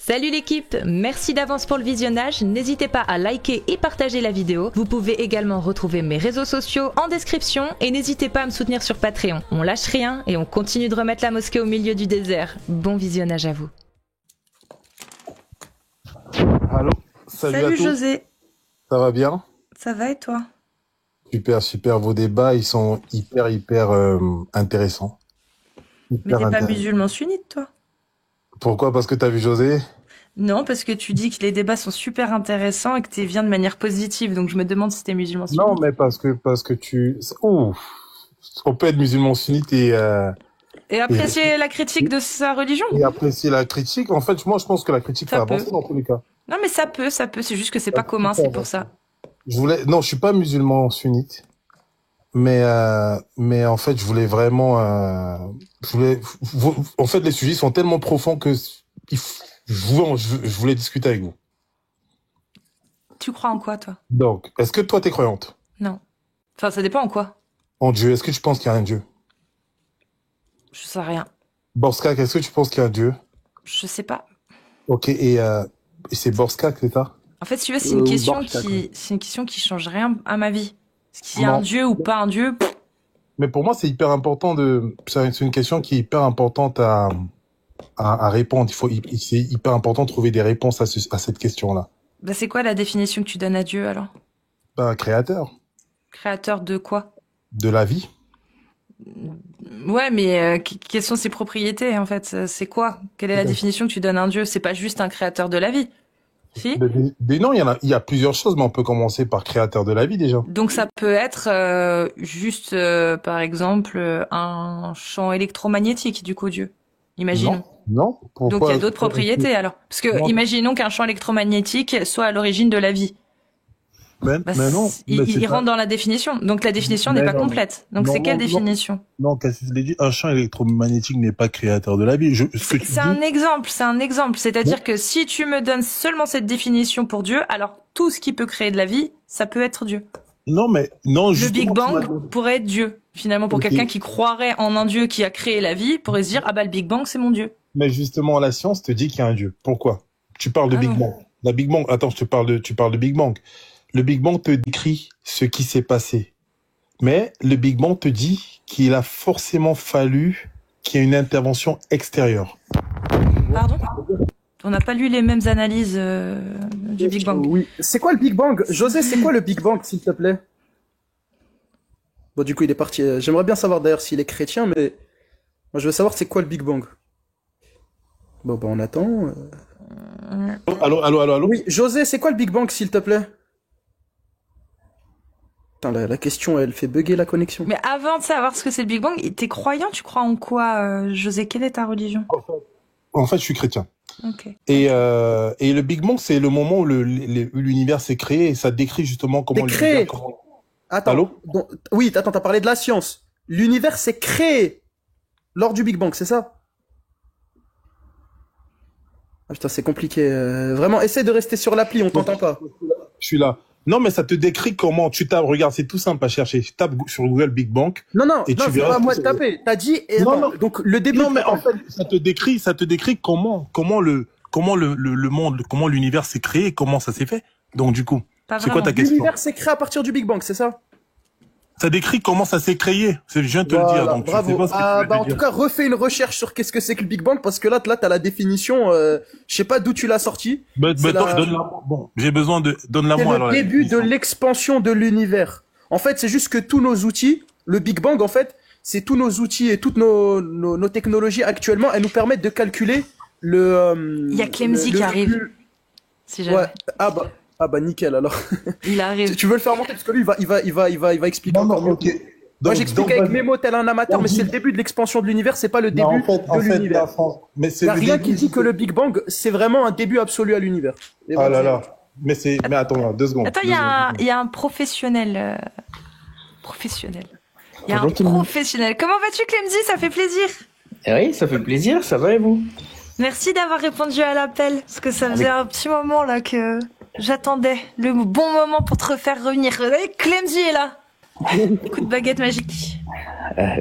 Salut l'équipe, merci d'avance pour le visionnage, n'hésitez pas à liker et partager la vidéo. Vous pouvez également retrouver mes réseaux sociaux en description et n'hésitez pas à me soutenir sur Patreon. On lâche rien et on continue de remettre la mosquée au milieu du désert. Bon visionnage à vous. Allô, salut à tous. José. Ça va bien? Ça va et toi? Super, vos débats, ils sont hyper intéressants. Mais t'es pas musulman sunnite, toi? Pourquoi? Parce que t'as vu José? Non, parce que tu dis que les débats sont super intéressants et que tu viens de manière positive, donc je me demande si t'es musulman sunnite. Non, mais parce que tu... Ouh, on peut être musulman sunnite et apprécier la critique de sa religion? Et apprécier la critique. En fait, moi, je pense que la critique fait avancer dans tous les cas. Non, mais ça peut, c'est juste que c'est pas commun, c'est pour ça. Non, je suis pas musulman sunnite. Mais en fait, je voulais vraiment, en fait, les sujets sont tellement profonds que je voulais discuter avec vous. Tu crois en quoi, toi? Donc, est-ce que toi, t'es croyante? Non. Enfin, ça dépend en quoi. En Dieu. Est-ce que tu penses qu'il y a un Dieu? Je sais rien. Borskak, est-ce que tu penses qu'il y a un Dieu? Je sais pas. Ok, et c'est Borskak, c'est ça? En fait, si tu veux, c'est une question qui change rien à ma vie. S'il y a un Dieu ou pas un Dieu. Mais pour moi, c'est hyper important c'est une question qui est hyper importante à répondre. C'est hyper important de trouver des réponses à cette question-là. Bah, c'est quoi la définition que tu donnes à Dieu, alors? Bah, créateur. Créateur de quoi? De la vie. Ouais, mais quelles sont ses propriétés, en fait? C'est quoi? Quelle est la définition que tu donnes à un Dieu? C'est pas juste un créateur de la vie. Si? Non, il y a plusieurs choses, mais on peut commencer par créateur de la vie, déjà. Donc ça peut être juste, par exemple, un champ électromagnétique, du coup, Dieu. Imaginons. Non. Donc il y a d'autres propriétés, alors. Parce que imaginons qu'un champ électromagnétique soit à l'origine de la vie. Mais non. Il rentre dans la définition. Donc la définition n'est pas complète. Donc c'est quelle définition? Non, qu'est-ce que je l'ai dit? Un champ électromagnétique n'est pas créateur de la vie. C'est un exemple, C'est-à-dire que si tu me donnes seulement cette définition pour Dieu, alors tout ce qui peut créer de la vie, ça peut être Dieu. Non, le Big Bang pourrait être Dieu. Finalement, pour quelqu'un qui croirait en un Dieu qui a créé la vie, pourrait se dire, ah bah le Big Bang, c'est mon Dieu. Mais justement, la science te dit qu'il y a un Dieu. Pourquoi? Tu parles de Big Bang. La Big Bang, attends, tu parles de Big Bang. Le Big Bang te décrit ce qui s'est passé. Mais le Big Bang te dit qu'il a forcément fallu qu'il y ait une intervention extérieure. Pardon? On n'a pas lu les mêmes analyses du Big Bang. Oui. C'est quoi le Big Bang? José, c'est quoi le Big Bang, s'il te plaît? Bon, du coup, il est parti. J'aimerais bien savoir d'ailleurs s'il est chrétien, mais moi, je veux savoir c'est quoi le Big Bang. Bon, bah, on attend. Allô? Oui, José, c'est quoi le Big Bang, s'il te plaît? Putain, la question, elle fait bugger la connexion. Mais avant de savoir ce que c'est le Big Bang, t'es croyant? Tu crois en quoi, José? Quelle est ta religion? En fait, je suis chrétien. Okay. Et le Big Bang, c'est le moment où l'univers s'est créé et ça décrit justement comment l'univers... Attends. Allô? Oui, attends, t'as parlé de la science. L'univers s'est créé lors du Big Bang, c'est ça? Ah putain, c'est compliqué. Vraiment, essaie de rester sur l'appli, on t'entend pas. Je suis là. Non, mais ça te décrit comment tu tapes. Regarde, c'est tout simple à chercher. Tu tapes sur Google Big Bang. Non, c'est pas à moi de taper. T'as dit. Non. Donc le début. Non, mais en fait, ça te décrit comment le monde, comment l'univers s'est créé, comment ça s'est fait. Donc du coup, c'est quoi ta question? L'univers s'est créé à partir du Big Bang, c'est ça? Ça décrit comment ça s'est créé. Je viens de te le dire. Donc bravo. En tout cas, refais une recherche sur qu'est-ce que c'est que le Big Bang, parce que là, t'as la définition. Je sais pas d'où tu l'as sorti. Bon, j'ai besoin de donne-la-moi alors. C'est le début de l'expansion de l'univers. En fait, c'est juste que tous nos outils, le Big Bang, en fait, c'est tous nos outils et toutes nos technologies actuellement, elles nous permettent de calculer le. Il y a Clemzy qui arrive. Si jamais. Ouais. Ah bah nickel alors. Il arrive. Tu veux le faire monter parce que lui il va expliquer encore mieux. Okay. Moi j'explique avec mes mots tel un amateur, mais c'est le début de l'expansion de l'univers, c'est pas le début de l'univers. Il y a rien qui dit que le Big Bang c'est vraiment un début absolu à l'univers. Ah là là. Mais attends, 2 secondes. Attends, il y a un professionnel. Il y a un professionnel. Comment vas-tu, Clemzy? Ça fait plaisir. Oui, ça fait plaisir. Ça va et vous? Merci d'avoir répondu à l'appel, parce que ça faisait un petit moment là que j'attendais le bon moment pour te refaire revenir. Clemzy est là. Écoute, baguette magique.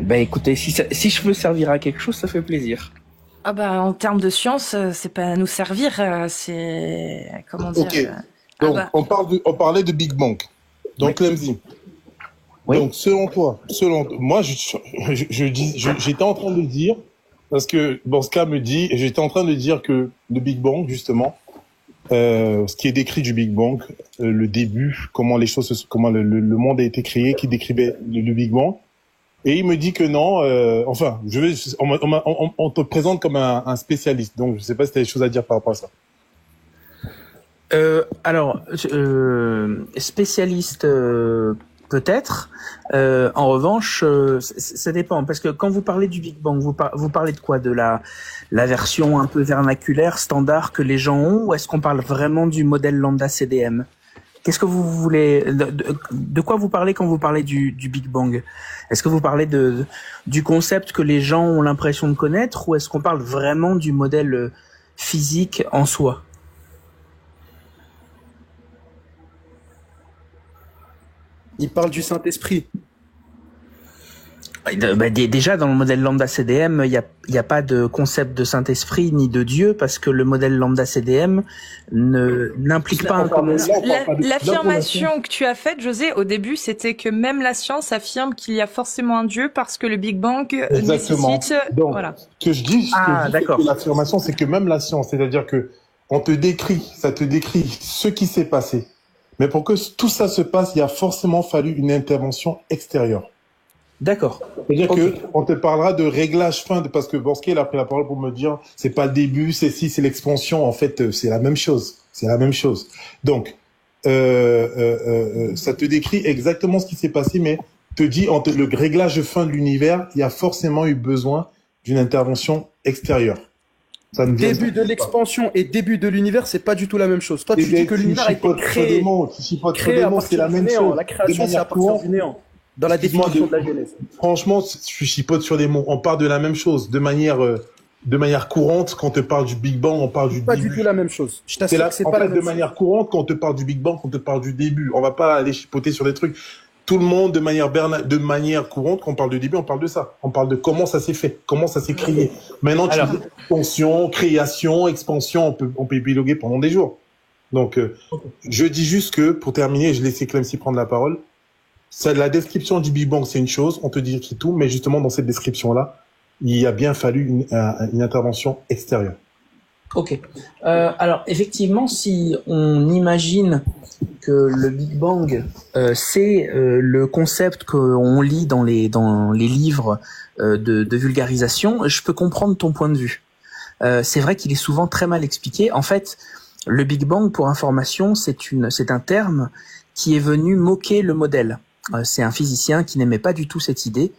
Bah écoutez, si je peux servir à quelque chose, ça fait plaisir. Ah bah en termes de science, c'est pas à nous servir, c'est comment dire. Ok. Donc, on parlait de Big Bang. Donc, Oui. Clemzy. Oui. Donc, moi, j'étais en train de dire, parce que Borska me dit, et j'étais en train de dire que le Big Bang, justement, ce qui est décrit du Big Bang, le début, comment comment le monde a été créé, qui décrivait le Big Bang. Et il me dit que non, on te présente comme un spécialiste. Donc, je sais pas si tu as des choses à dire par rapport à ça. Alors, spécialiste peut-être. En revanche, ça dépend parce que quand vous parlez du Big Bang, vous parlez de quoi? De la version un peu vernaculaire, standard que les gens ont, ou est-ce qu'on parle vraiment du modèle lambda CDM? Qu'est-ce que vous voulez de quoi vous parlez quand vous parlez du Big Bang? Est-ce que vous parlez du concept que les gens ont l'impression de connaître, ou est-ce qu'on parle vraiment du modèle physique en soi? Il parle du Saint-Esprit. Déjà, dans le modèle lambda CDM, il y a pas de concept de Saint-Esprit ni de Dieu, parce que le modèle lambda CDM n'implique pas un commun. L'affirmation que tu as faite, José, au début, c'était que même la science affirme qu'il y a forcément un Dieu parce que le Big Bang nécessite. Donc, voilà. ce que je dis, d'accord. l'affirmation, c'est que même la science, c'est-à-dire que ça te décrit ce qui s'est passé. Mais pour que tout ça se passe, il y a forcément fallu une intervention extérieure. D'accord. C'est-à-dire que on te parlera de réglage fin, parce que Borski, il a pris la parole pour me dire, c'est pas le début, c'est l'expansion. En fait, c'est la même chose. C'est la même chose. Donc, ça te décrit exactement ce qui s'est passé, mais te dit, le réglage fin de l'univers, il y a forcément eu besoin d'une intervention extérieure. Ça ne vient Début de l'expansion et début de l'univers, c'est pas du tout la même chose. Toi, tu dis que l'univers a été créé à partir du néant. La création, c'est à partir du néant. Dans la définition de la Genèse. Franchement, je chipote sur des mots. On parle de la même chose, de manière courante. Quand on te parle du Big Bang, on parle du pas début. du tout la même chose. Je t'assure que c'est pas la même de manière courante, quand on te parle du Big Bang, on te parle du début. On va pas aller chipoter sur des trucs. Tout le monde, de manière courante, quand on parle de début, on parle de ça. On parle de comment ça s'est fait, comment ça s'est créé. Maintenant, tu dis expansion, création, expansion, on peut épiloguer pendant des jours. Donc, je dis juste que, pour terminer, je laisse Clemcy prendre la parole. La description du Big Bang, c'est une chose, on te dit tout, mais justement, dans cette description-là, il a bien fallu une intervention extérieure. Ok. Alors, effectivement, si on imagine que le Big Bang, c'est le concept qu'on lit dans les livres de vulgarisation, je peux comprendre ton point de vue. C'est vrai qu'il est souvent très mal expliqué. En fait, le Big Bang, pour information, c'est un terme qui est venu moquer le modèle. C'est un physicien qui n'aimait pas du tout cette idée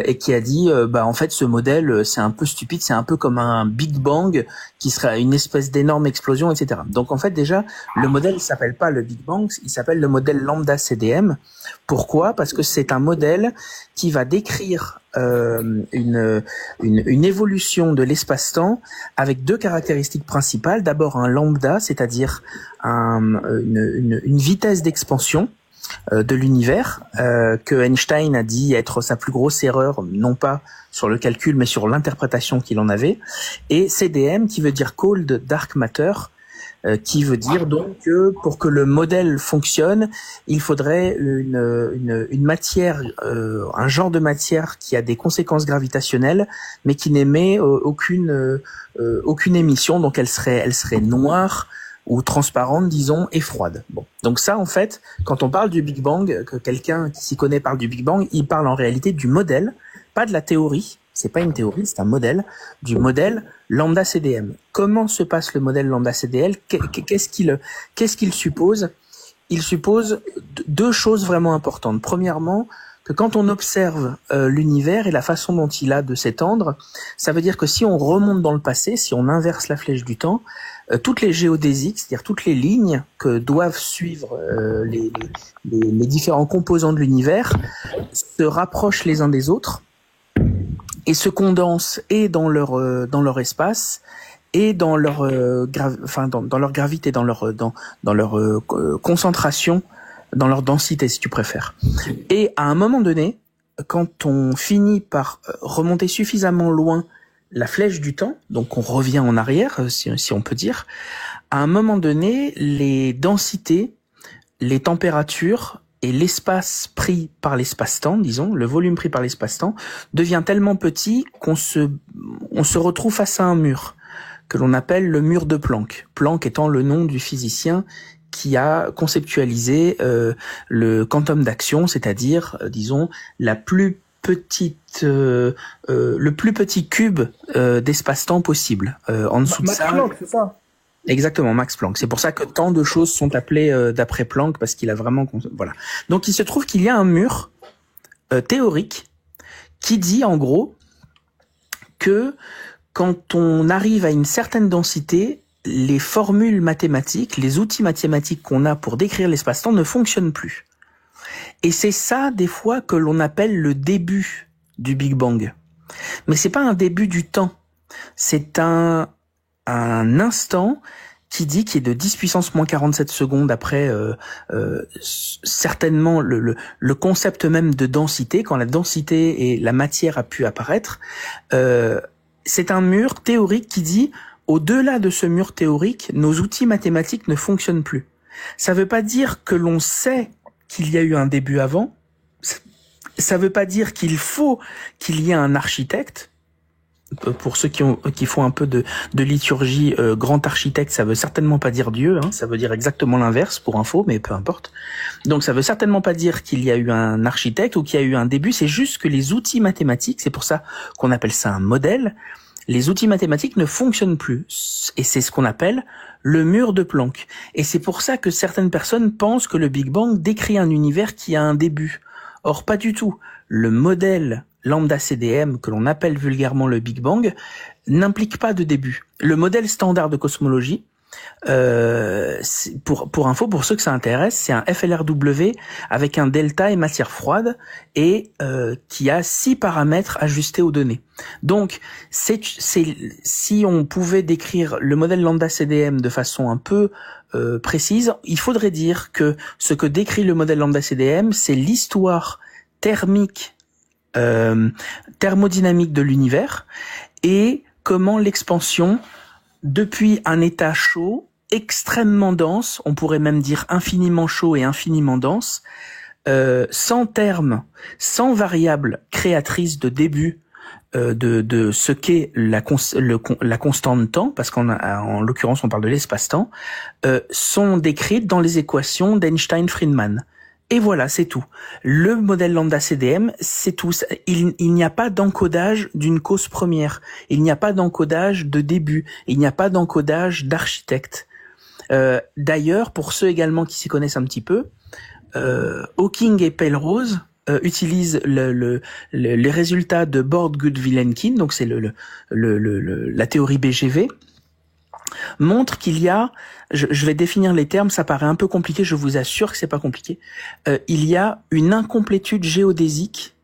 et qui a dit en fait ce modèle c'est un peu stupide, c'est un peu comme un Big Bang qui serait une espèce d'énorme explosion, etc. Donc en fait déjà le modèle il s'appelle pas le Big Bang, il s'appelle le modèle lambda CDM. Pourquoi? Parce que c'est un modèle qui va décrire une évolution de l'espace-temps avec deux caractéristiques principales. D'abord un lambda, c'est-à-dire une vitesse d'expansion de l'univers que Einstein a dit être sa plus grosse erreur, non pas sur le calcul mais sur l'interprétation qu'il en avait, et CDM qui veut dire Cold Dark Matter, qui veut dire donc que pour que le modèle fonctionne, il faudrait une matière, un genre de matière qui a des conséquences gravitationnelles mais qui n'émet aucune émission, donc elle serait noire ou transparente, disons, et froide. Bon. Donc ça, en fait, quand on parle du Big Bang, que quelqu'un qui s'y connaît parle du Big Bang, il parle en réalité du modèle, pas de la théorie, c'est pas une théorie, c'est un modèle, du modèle lambda CDM. Comment se passe le modèle lambda CDL? Qu'est-ce qu'il suppose? Il suppose deux choses vraiment importantes. Premièrement, que quand on observe l'univers et la façon dont il a de s'étendre, ça veut dire que si on remonte dans le passé, si on inverse la flèche du temps, toutes les géodésiques, c'est-à-dire toutes les lignes que doivent suivre les différents composants de l'univers, se rapprochent les uns des autres et se condensent et dans leur espace et dans leur dans leur gravité, dans leur concentration, dans leur densité si tu préfères. Et à un moment donné, quand on finit par remonter suffisamment loin la flèche du temps, donc on revient en arrière, si on peut dire, à un moment donné, les densités, les températures et l'espace pris par l'espace-temps, disons, le volume pris par l'espace-temps, devient tellement petit qu'on se retrouve face à un mur, que l'on appelle le mur de Planck. Planck étant le nom du physicien qui a conceptualisé le quantum d'action, c'est-à-dire, disons, le plus petit cube d'espace-temps possible. En dessous de ça. Max Planck, c'est ça. Exactement, Max Planck. C'est pour ça que tant de choses sont appelées d'après Planck, parce qu'il a vraiment... Voilà. Donc il se trouve qu'il y a un mur théorique qui dit en gros que quand on arrive à une certaine densité, les formules mathématiques, les outils mathématiques qu'on a pour décrire l'espace-temps ne fonctionnent plus. Et c'est ça, des fois, que l'on appelle le début du Big Bang. Mais c'est pas un début du temps. C'est un instant qui est de 10 puissance moins 47 secondes après certainement le concept même de densité, quand la densité et la matière a pu apparaître. C'est un mur théorique qui dit, au-delà de ce mur théorique, nos outils mathématiques ne fonctionnent plus. Ça veut pas dire que l'on sait qu'il y a eu un début avant. Ça veut pas dire qu'il faut qu'il y ait un architecte. Pour ceux qui font un peu de liturgie, grand architecte, ça veut certainement pas dire Dieu, hein, ça veut dire exactement l'inverse pour info, mais peu importe. Donc ça veut certainement pas dire qu'il y a eu un architecte ou qu'il y a eu un début, c'est juste que les outils mathématiques, c'est pour ça qu'on appelle ça un modèle, les outils mathématiques ne fonctionnent plus. Et c'est ce qu'on appelle le mur de Planck. Et c'est pour ça que certaines personnes pensent que le Big Bang décrit un univers qui a un début. Or, pas du tout. Le modèle lambda CDM, que l'on appelle vulgairement le Big Bang, n'implique pas de début. Le modèle standard de cosmologie, pour info, pour ceux que ça intéresse, c'est un FLRW avec un delta et matière froide et qui a 6 paramètres ajustés aux données. Donc, si on pouvait décrire le modèle lambda CDM de façon un peu précise, il faudrait dire que ce que décrit le modèle lambda CDM, c'est l'histoire thermique, thermodynamique de l'univers et comment l'expansion depuis un état chaud, extrêmement dense, on pourrait même dire infiniment chaud et infiniment dense, sans terme, sans variable créatrice de début de ce qu'est la constante de temps, parce en l'occurrence on parle de l'espace-temps, sont décrites dans les équations d'Einstein-Friedman. Et voilà, c'est tout. Le modèle lambda CDM, c'est tout. Il n'y a pas d'encodage d'une cause première. Il n'y a pas d'encodage de début. Il n'y a pas d'encodage d'architecte. D'ailleurs, pour ceux également qui s'y connaissent un petit peu, Hawking et Penrose utilisent les résultats de Borde-Gut-Vilenkin, donc c'est la théorie BGV, montre qu'il y a, je vais définir les termes, ça paraît un peu compliqué, je vous assure que c'est pas compliqué, il y a une incomplétude géodésique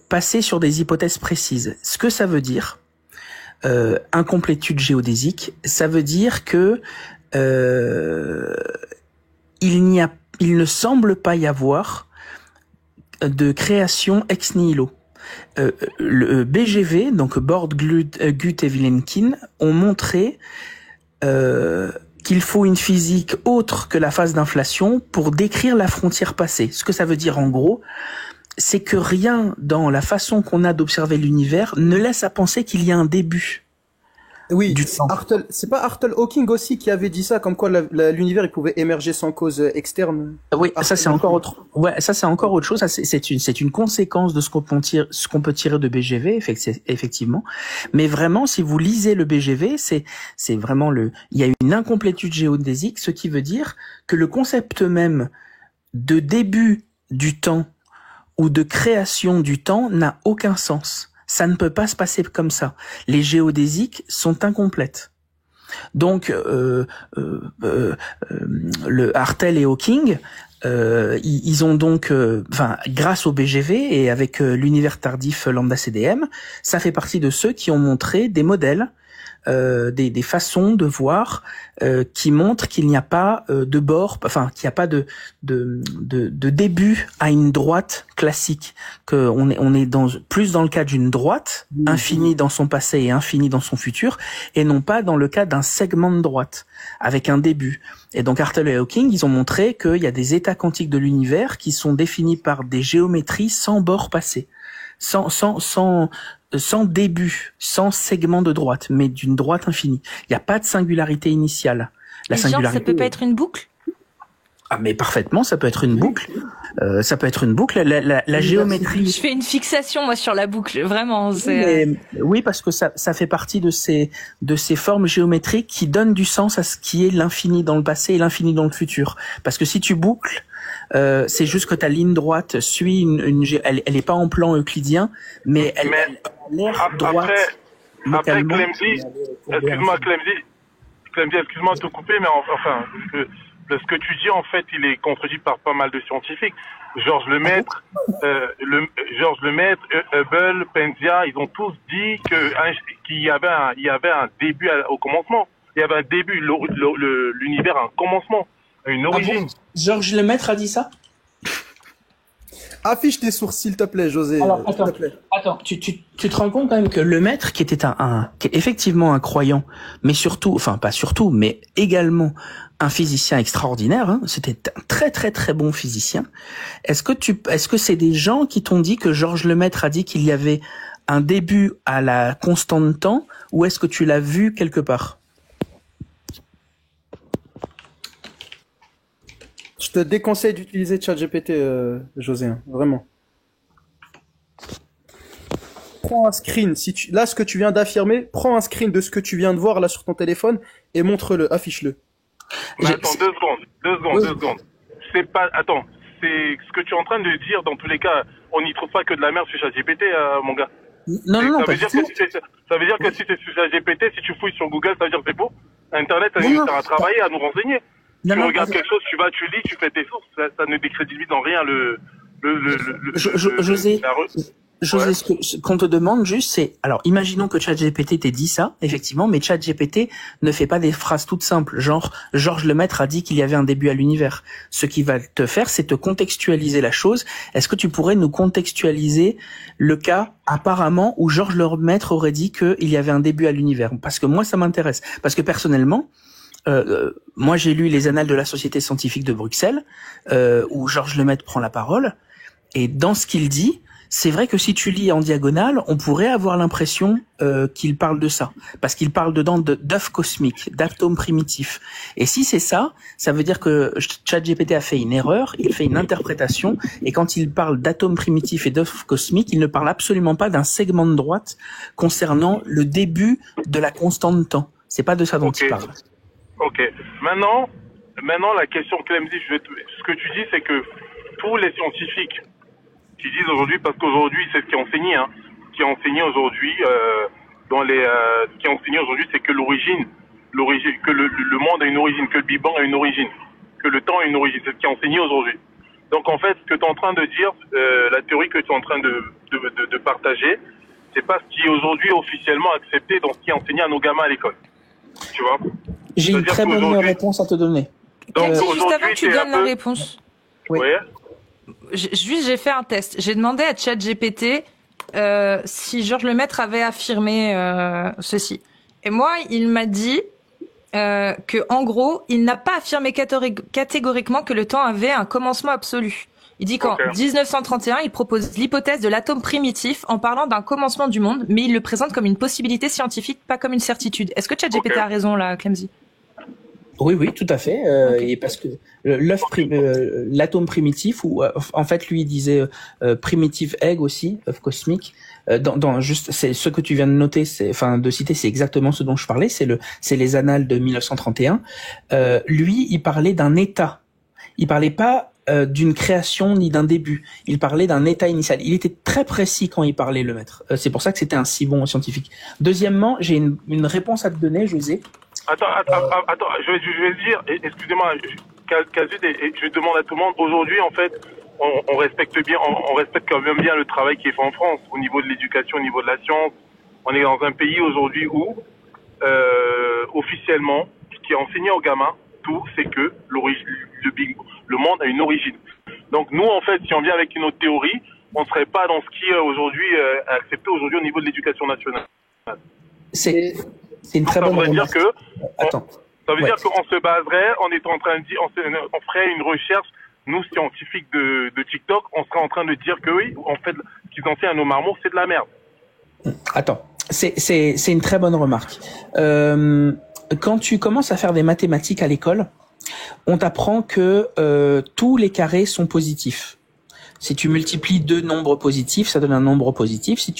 passée sur des hypothèses précises. Ce que ça veut dire, incomplétude géodésique, ça veut dire que il ne semble pas y avoir de création ex nihilo. Le BGV, donc Borde-Gut et Vilenkin, ont montré qu'il faut une physique autre que la phase d'inflation pour décrire la frontière passée. Ce que ça veut dire en gros, c'est que rien dans la façon qu'on a d'observer l'univers ne laisse à penser qu'il y a un début. Oui, c'est pas Arthur Hawking aussi qui avait dit ça, comme quoi l'univers il pouvait émerger sans cause externe. Oui, ça c'est encore autre. Ouais, ça c'est encore autre chose. Ça c'est une conséquence de ce qu'on peut tirer de BGV, effectivement. Mais vraiment, si vous lisez le BGV, c'est vraiment il y a une incomplétude géodésique, ce qui veut dire que le concept même de début du temps ou de création du temps n'a aucun sens. Ça ne peut pas se passer comme ça. Les géodésiques sont incomplètes. Donc, le Hartel et Hawking, ils ont donc, grâce au BGV et avec l'univers tardif lambda CDM, ça fait partie de ceux qui ont montré des modèles des façons de voir qui montrent qu'il n'y a pas de bord, enfin qu'il n'y a pas de début à une droite classique, que on est plus dans le cas d'une droite infinie dans son passé et infinie dans son futur, et non pas dans le cas d'un segment de droite avec un début. Et donc Hartle et Hawking, ils ont montré qu'il y a des états quantiques de l'univers qui sont définis par des géométries sans bord passé, sans début, sans segment de droite, mais d'une droite infinie. Il n'y a pas de singularité initiale. La singularité, genre, ça peut pas être une boucle? Ah, mais parfaitement, ça peut être une boucle. Ça peut être une boucle. La géométrie. Je fais une fixation, moi, sur la boucle. Vraiment. Oui, parce que ça fait partie de ces formes géométriques qui donnent du sens à ce qui est l'infini dans le passé et l'infini dans le futur. Parce que si tu boucles, c'est juste que ta ligne droite suit elle est pas en plan euclidien, mais elle a l'air droite. Après Clemzy, excuse-moi de te couper, mais enfin, ce que tu dis, en fait, il est contredit par pas mal de scientifiques. Georges Lemaître, Hubble, Penzias, ils ont tous dit qu'il y avait un début au commencement. Il y avait un début, l'univers a un commencement, une origine. Ah bon, Georges Lemaître a dit ça? Affiche tes sources, s'il te plaît, José. Alors, attends, tu te rends compte quand même que Lemaître, qui était qui est effectivement un croyant, mais surtout, enfin pas surtout, mais également un physicien extraordinaire, hein, c'était un très très très bon physicien. Est-ce que c'est des gens qui t'ont dit que Georges Lemaître a dit qu'il y avait un début à la constante de temps, ou est-ce que tu l'as vu quelque part? Je te déconseille d'utiliser ChatGPT, José, hein, vraiment. Prends un screen. Là, ce que tu viens d'affirmer, prends un screen de ce que tu viens de voir là sur ton téléphone et montre-le, affiche-le. Mais attends, deux secondes. C'est pas, attends, c'est ce que tu es en train de dire. Dans tous les cas, on n'y trouve pas que de la merde sur ChatGPT, mon gars. Non, ça veut dire que si t'es sur ChatGPT, si tu fouilles sur Google, ça veut dire que c'est faux. Internet, ça sert à travailler, à nous renseigner. Tu regardes quelque chose, tu lis, tu fais tes sources, ça ne décrédibilise en rien José, ce qu'on te demande juste, c'est, alors, imaginons que ChatGPT t'ait dit ça, effectivement, mais ChatGPT ne fait pas des phrases toutes simples, genre, Georges Lemaître a dit qu'il y avait un début à l'univers. Ce qui va te faire, c'est te contextualiser la chose. Est-ce que tu pourrais nous contextualiser le cas, apparemment, où Georges Lemaître aurait dit qu'il y avait un début à l'univers? Parce que moi, ça m'intéresse. Parce que personnellement, moi, j'ai lu les Annales de la Société scientifique de Bruxelles, où Georges Lemaître prend la parole, et dans ce qu'il dit, c'est vrai que si tu lis en diagonale, on pourrait avoir l'impression qu'il parle de ça, parce qu'il parle dedans d'œufs cosmiques, d'atomes primitifs. Et si c'est ça, ça veut dire que ChatGPT a fait une erreur, il fait une interprétation, et quand il parle d'atomes primitifs et d'œufs cosmiques, il ne parle absolument pas d'un segment de droite concernant le début de la constante de temps. C'est pas de ça dont il parle. Ok. Maintenant, la question Clemzy, ce que tu dis, c'est que tous les scientifiques qui disent aujourd'hui, parce qu'aujourd'hui, c'est ce qui est enseigné, hein, ce qui est enseigné aujourd'hui, ce qui est enseigné aujourd'hui, c'est que l'origine, que le monde a une origine, que le Big Bang a une origine, que le temps a une origine, c'est ce qui est enseigné aujourd'hui. Donc en fait, ce que tu es en train de dire, la théorie que tu es en train de partager, c'est pas ce qui est aujourd'hui officiellement accepté dans ce qui est enseigné à nos gamins à l'école. Tu vois? J'ai une très bonne réponse à te donner. Donc, juste avant que tu donnes la réponse. Oui. J'ai fait un test. J'ai demandé à ChatGPT si Georges Lemaître avait affirmé ceci. Et moi, il m'a dit que, en gros, il n'a pas affirmé catégoriquement que le temps avait un commencement absolu. Il dit qu'en 1931, il propose l'hypothèse de l'atome primitif en parlant d'un commencement du monde, mais il le présente comme une possibilité scientifique, pas comme une certitude. Est-ce que ChatGPT a raison là, Clemzy? Oui, tout à fait. Et parce que l'atome primitif, ou en fait lui il disait primitive egg aussi, œuf cosmique. C'est ce que tu viens de noter, de citer, c'est exactement ce dont je parlais. C'est les Annales de 1931. Lui, il parlait d'un état. Il parlait pas d'une création ni d'un début. Il parlait d'un état initial. Il était très précis quand il parlait, le maître. C'est pour ça que c'était un si bon scientifique. Deuxièmement, j'ai une réponse à te donner, José. Attends, je vais le dire, excusez-moi, Kazid, et je demande à tout le monde, aujourd'hui, en fait, on respecte quand même bien le travail qui est fait en France, au niveau de l'éducation, au niveau de la science. On est dans un pays aujourd'hui où officiellement, qui est enseigné aux gamins, tout, c'est que le monde a une origine. Donc nous, en fait, si on vient avec une autre théorie, on ne serait pas dans ce qui est aujourd'hui accepté aujourd'hui au niveau de l'éducation nationale. C'est une très bonne remarque. Ça veut dire qu'on se baserait, on est en train de dire, on ferait une recherche, nous scientifiques de TikTok, on serait en train de dire que oui, en fait, ce qu'ils enseignent à nos marmots, c'est de la merde. Attends, c'est une très bonne remarque. Quand tu commences à faire des mathématiques à l'école, on t'apprend que tous les carrés sont positifs. Si tu multiplies deux nombres positifs, ça donne un nombre positif. Si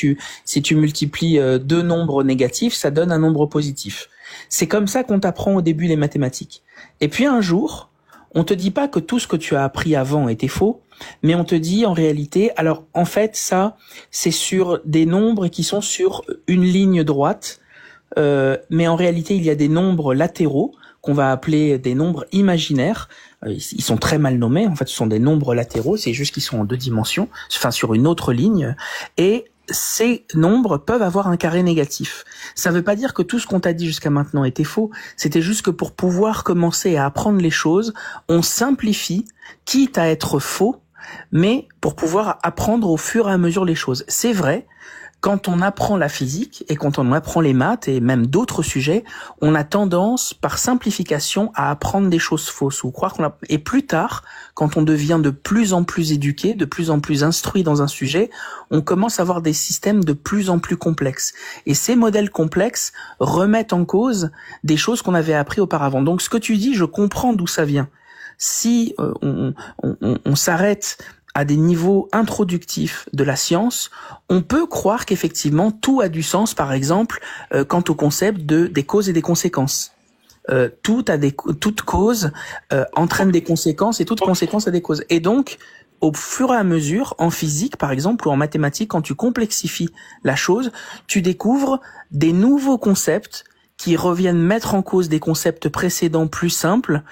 tu multiplies deux nombres négatifs, ça donne un nombre positif. C'est comme ça qu'on t'apprend au début les mathématiques. Et puis un jour, on te dit pas que tout ce que tu as appris avant était faux, mais on te dit en réalité, alors en fait ça, c'est sur des nombres qui sont sur une ligne droite, mais en réalité il y a des nombres latéraux qu'on va appeler des nombres imaginaires. Ils sont très mal nommés, en fait ce sont des nombres latéraux, c'est juste qu'ils sont en deux dimensions, enfin sur une autre ligne, et ces nombres peuvent avoir un carré négatif. Ça veut pas dire que tout ce qu'on t'a dit jusqu'à maintenant était faux, c'était juste que pour pouvoir commencer à apprendre les choses, on simplifie, quitte à être faux, mais pour pouvoir apprendre au fur et à mesure les choses. C'est vrai, quand on apprend la physique et quand on apprend les maths et même d'autres sujets, on a tendance, par simplification, à apprendre des choses fausses ou croire qu'on a... Et plus tard, quand on devient de plus en plus éduqué, de plus en plus instruit dans un sujet, on commence à avoir des systèmes de plus en plus complexes. Et ces modèles complexes remettent en cause des choses qu'on avait appris auparavant. Donc ce que tu dis, je comprends d'où ça vient. Si on s'arrête à des niveaux introductifs de la science, on peut croire qu'effectivement tout a du sens, par exemple, quant au concept des causes et des conséquences. Toute cause entraîne des conséquences et toute conséquence a des causes. Et donc, au fur et à mesure, en physique, par exemple, ou en mathématiques, quand tu complexifies la chose, tu découvres des nouveaux concepts qui reviennent mettre en cause des concepts précédents plus simples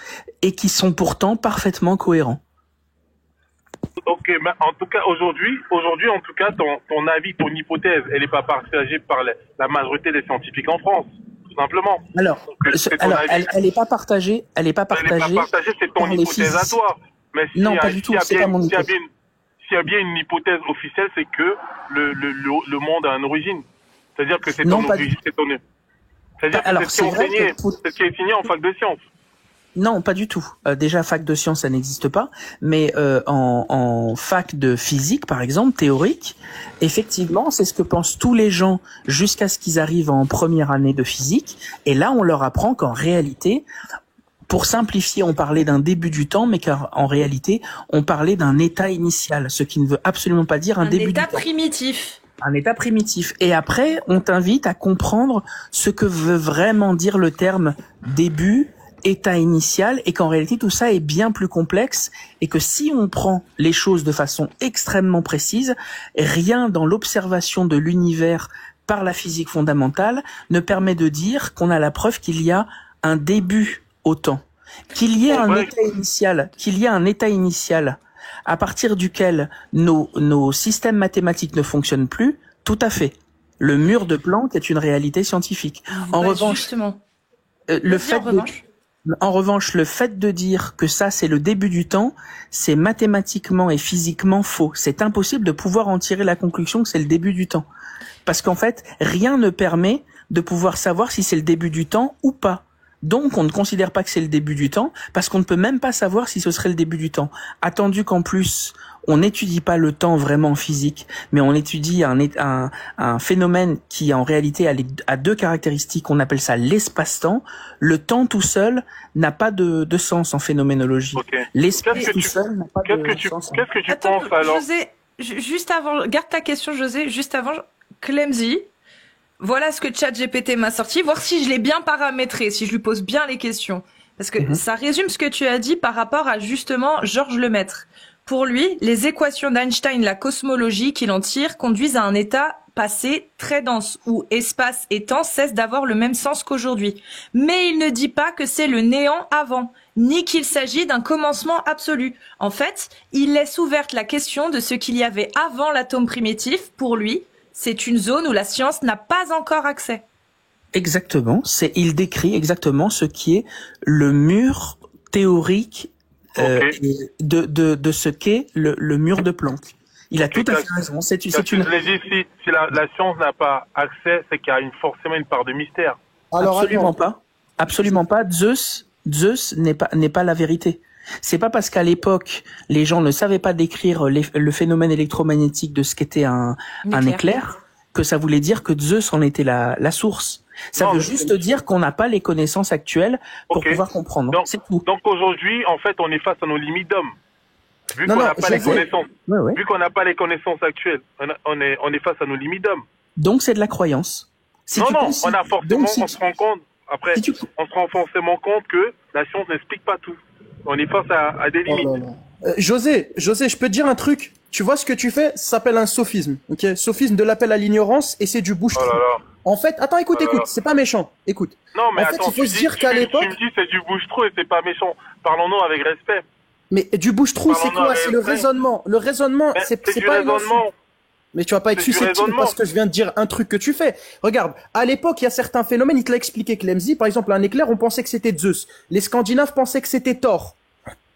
et qui sont pourtant parfaitement cohérents. Ok, mais en tout cas, aujourd'hui, en tout cas, ton avis, ton hypothèse, elle n'est pas partagée par la majorité des scientifiques en France, tout simplement. Alors, elle n'est pas partagée. Elle n'est pas partagée. C'est ton hypothèse à toi. Mais non, pas du tout. C'est pas mon hypothèse. S'il y a bien une hypothèse officielle, c'est que le monde a une origine. C'est-à-dire que c'est ton origine, c'est-à-dire que c'est ce qui est enseigné en fac de sciences. Non, pas du tout. Déjà, fac de sciences, ça n'existe pas. Mais en fac de physique, par exemple, théorique, effectivement, c'est ce que pensent tous les gens jusqu'à ce qu'ils arrivent en première année de physique. Et là, on leur apprend qu'en réalité, pour simplifier, on parlait d'un début du temps, mais qu'en réalité, on parlait d'un état initial, ce qui ne veut absolument pas dire un début du temps. Un état primitif. Un état primitif. Et après, on t'invite à comprendre ce que veut vraiment dire le terme début, état initial, et qu'en réalité tout ça est bien plus complexe et que si on prend les choses de façon extrêmement précise, rien dans l'observation de l'univers par la physique fondamentale ne permet de dire qu'on a la preuve qu'il y a un début au temps, qu'il y ait un état initial à partir duquel nos systèmes mathématiques ne fonctionnent plus. Tout à fait. Le mur de Planck est une réalité scientifique. En revanche, justement, en revanche, le fait de dire que ça c'est le début du temps, c'est mathématiquement et physiquement faux. C'est impossible de pouvoir en tirer la conclusion que c'est le début du temps. Parce qu'en fait, rien ne permet de pouvoir savoir si c'est le début du temps ou pas. Donc, on ne considère pas que c'est le début du temps, parce qu'on ne peut même pas savoir si ce serait le début du temps. Attendu qu'en plus, on n'étudie pas le temps vraiment en physique, mais on étudie un phénomène qui, en réalité, a deux caractéristiques. On appelle ça l'espace-temps. Le temps tout seul n'a pas de sens en phénoménologie. Okay. L'espace tout seul n'a pas de sens. Qu'est-ce que tu penses, alors? José, juste avant, garde ta question, José, juste avant, Clemzy. Voilà ce que ChatGPT m'a sorti, voir si je l'ai bien paramétré, si je lui pose bien les questions. Parce que ça résume ce que tu as dit par rapport à justement Georges Lemaître. Pour lui, les équations d'Einstein, la cosmologie qu'il en tire, conduisent à un état passé très dense, où espace et temps cessent d'avoir le même sens qu'aujourd'hui. Mais il ne dit pas que c'est le néant avant, ni qu'il s'agit d'un commencement absolu. En fait, il laisse ouverte la question de ce qu'il y avait avant l'atome primitif, pour lui. C'est une zone où la science n'a pas encore accès. Exactement. Il décrit exactement ce qui est le mur théorique de ce qu'est le mur de Planck. Il a tout à fait raison. C'est une. Je l'ai dit, si la science n'a pas accès, c'est qu'il y a forcément une part de mystère. Alors, absolument pas. Absolument pas. Zeus n'est pas la vérité. C'est pas parce qu'à l'époque les gens ne savaient pas décrire le phénomène électromagnétique de ce qu'était un éclair que ça voulait dire que Zeus en était la source. Ça veut juste dire qu'on n'a pas les connaissances actuelles pour pouvoir comprendre. Donc, c'est tout. Donc aujourd'hui, en fait, on est face à nos limites d'hommes. Vu qu'on n'a pas les connaissances, vu qu'on n'a pas les connaissances actuelles, on est face à nos limites d'hommes. Donc c'est de la croyance. On a forcément, on se rend compte. Après, on se rend forcément compte que la science n'explique pas tout. On est face à des limites. José, je peux te dire un truc. Tu vois ce que tu fais, ça s'appelle un sophisme. Ok, sophisme de l'appel à l'ignorance et c'est du bouche-trou. En fait, attends, écoute, c'est pas méchant. Écoute. Non, mais en fait, il faut se dire qu'à l'époque. Tu me dis c'est du bouche-trou et c'est pas méchant. Parlons-nous avec respect. Mais du bouche-trou, c'est quoi? C'est le raisonnement. Le raisonnement, c'est pas une insulte. Mais tu vas pas être susceptible parce que je viens de dire un truc que tu fais. Regarde, à l'époque, il y a certains phénomènes, il te l'a expliqué Clemzy. Par exemple, un éclair, on pensait que c'était Zeus. Les Scandinaves pensaient que c'était Thor.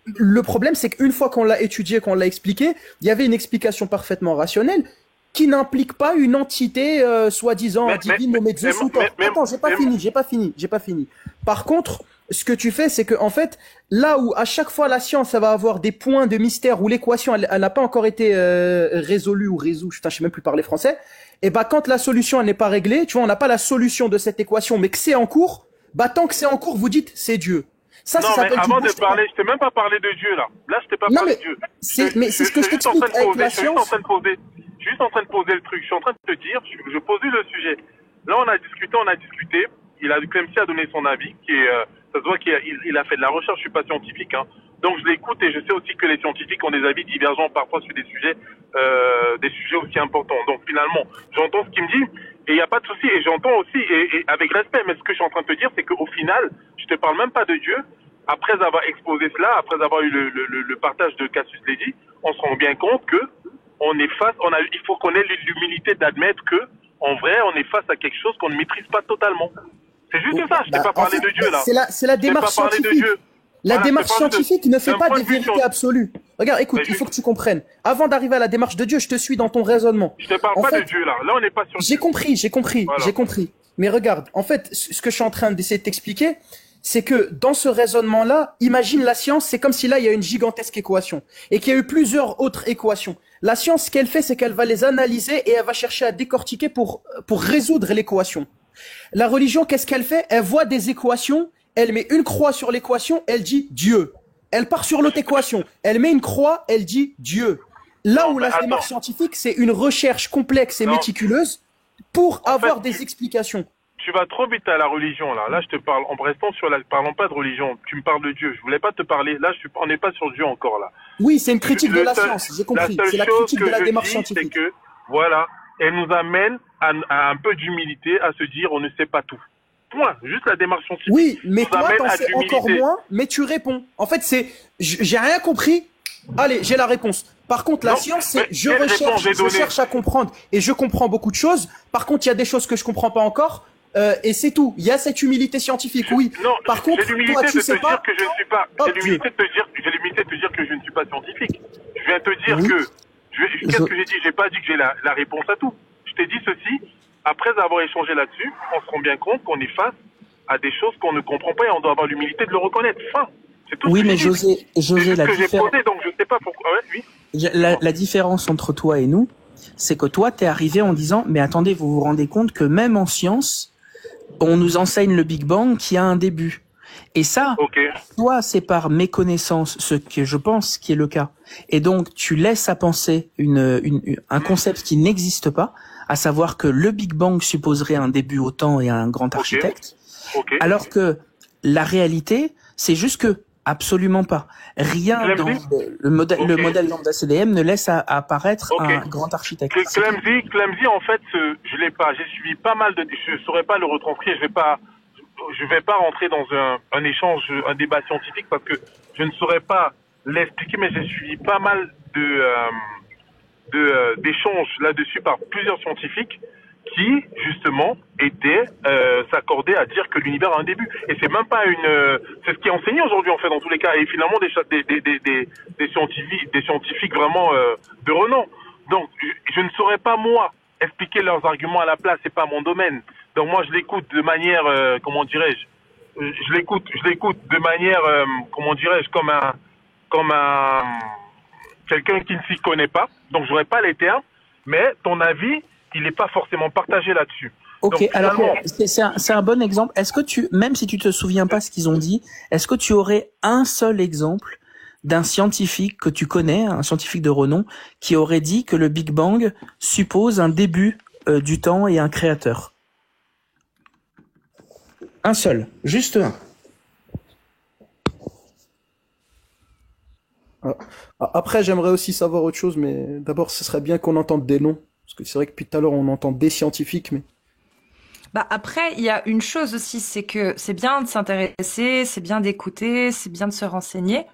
Le problème, c'est qu'une fois qu'on l'a étudié, qu'on l'a expliqué, il y avait une explication parfaitement rationnelle qui n'implique pas une entité soi-disant divine nommée Zeus ou Thor. Attends, j'ai pas fini. Par contre, ce que tu fais, c'est que en fait, là où à chaque fois la science, ça va avoir des points de mystère où l'équation elle n'a pas encore été résolue ou résout, je sais même plus parler français. Et bah quand la solution elle n'est pas réglée, tu vois, on n'a pas la solution de cette équation, mais que c'est en cours, bah tant que c'est en cours, vous dites c'est Dieu. Ça mais avant de parler, je t'ai même pas parlé de Dieu là. Là, je t'ai pas parlé de Dieu. Mais c'est ce que je t'explique avec la science. Je suis juste en train de poser le truc. Je suis en train de te dire, je pose le sujet. Là, on a discuté. Clemcy a donné son avis, ça se voit qu'il a fait de la recherche. Je suis pas scientifique, hein. Donc je l'écoute et je sais aussi que les scientifiques ont des avis divergents parfois sur des sujets aussi importants. Donc finalement, j'entends ce qu'il me dit et il n'y a pas de souci. Et j'entends aussi et avec respect. Mais ce que je suis en train de te dire, c'est qu'au final, je te parle même pas de Dieu. Après avoir exposé cela, après avoir eu le partage de Cassius Lady, on se rend bien compte que il faut qu'on ait l'humilité d'admettre que en vrai, on est face à quelque chose qu'on ne maîtrise pas totalement. C'est juste ça, je t'ai pas parlé de Dieu là. C'est la démarche scientifique. La démarche scientifique ne fait pas des vérités absolues. Regarde, écoute, il faut que tu comprennes. Avant d'arriver à la démarche de Dieu, je te suis dans ton raisonnement. Je te parle pas de Dieu là. Là, on n'est pas sur Dieu. J'ai compris. Mais regarde, en fait, ce que je suis en train d'essayer de t'expliquer, c'est que dans ce raisonnement-là, imagine la science, c'est comme si là, il y a une gigantesque équation et qu'il y a eu plusieurs autres équations. La science, ce qu'elle fait, c'est qu'elle va les analyser et elle va chercher à décortiquer pour résoudre l'équation. La religion, qu'est-ce qu'elle fait? Elle voit des équations, elle met une croix sur l'équation, elle dit Dieu. Elle part sur l'autre équation, elle met une croix, elle dit Dieu. Là où la démarche scientifique, c'est une recherche complexe et méticuleuse pour avoir des explications. Tu vas trop vite à la religion, là. Là, je te parle, en restant parlons pas de religion. Tu me parles de Dieu. Je voulais pas te parler. Là, on n'est pas sur Dieu encore, là. Oui, c'est une critique de la science. J'ai compris. C'est la critique de la démarche scientifique. C'est que, voilà, elle nous amène à un peu d'humilité, à se dire, on ne sait pas tout. Point. Juste la démarche scientifique. Oui, mais toi, t'en sais encore moins, mais tu réponds. En fait, j'ai rien compris. Allez, j'ai la réponse. Par contre, la science, c'est je cherche à comprendre et je comprends beaucoup de choses. Par contre, il y a des choses que je comprends pas encore. Et c'est tout. Il y a cette humilité scientifique, oui. Non, par contre, toi, tu sais pas. J'ai l'humilité de te dire que je ne suis pas scientifique. Je viens te dire que. Qu'est-ce que j'ai dit? J'ai pas dit que j'ai la réponse à tout. Je t'ai dit ceci. Après avoir échangé là-dessus, on se rend bien compte qu'on est face à des choses qu'on ne comprend pas et on doit avoir l'humilité de le reconnaître. Fin. C'est tout. Oui, mais José, la différence. Donc je sais pas pourquoi. Ouais, oui. La différence entre toi et nous, c'est que toi, t'es arrivé en disant, mais attendez, vous vous rendez compte que même en science, on nous enseigne le Big Bang qui a un début. Et ça, toi, c'est par méconnaissance, ce que je pense qui est le cas. Et donc, tu laisses à penser un concept qui n'existe pas, à savoir que le Big Bang supposerait un début au temps et un grand architecte. Alors que la réalité, c'est juste que absolument pas. Rien dans le modèle lambda CDM ne laisse apparaître un grand architecte. Clemzy, en fait, je l'ai pas. J'ai suivi pas mal je saurais pas le retranscrire. Je vais pas rentrer dans un échange, un débat scientifique parce que je ne saurais pas l'expliquer, mais j'ai suivi pas mal d'échanges là-dessus par plusieurs scientifiques qui justement s'accordait à dire que l'univers a un début. Et c'est même pas c'est ce qui est enseigné aujourd'hui en fait dans tous les cas. Et finalement des scientifiques vraiment de renom. Donc je ne saurais pas moi expliquer leurs arguments à la place. C'est pas mon domaine. Donc moi je l'écoute de manière comment dirais-je. Je l'écoute de manière comment dirais-je comme un quelqu'un qui ne s'y connaît pas. Donc j'aurais pas les termes. Mais ton avis il n'est pas forcément partagé là-dessus. Ok, donc, alors finalement... c'est un bon exemple. Est-ce que même si tu te souviens pas ce qu'ils ont dit, est-ce que tu aurais un seul exemple d'un scientifique que tu connais, un scientifique de renom, qui aurait dit que le Big Bang suppose un début du temps et un créateur? Un seul, juste un. Après, j'aimerais aussi savoir autre chose, mais d'abord, ce serait bien qu'on entende des noms. Parce que c'est vrai que depuis tout à l'heure, on entend des scientifiques, mais... Bah après, il y a une chose aussi, c'est que c'est bien de s'intéresser, c'est bien d'écouter, c'est bien de se renseigner.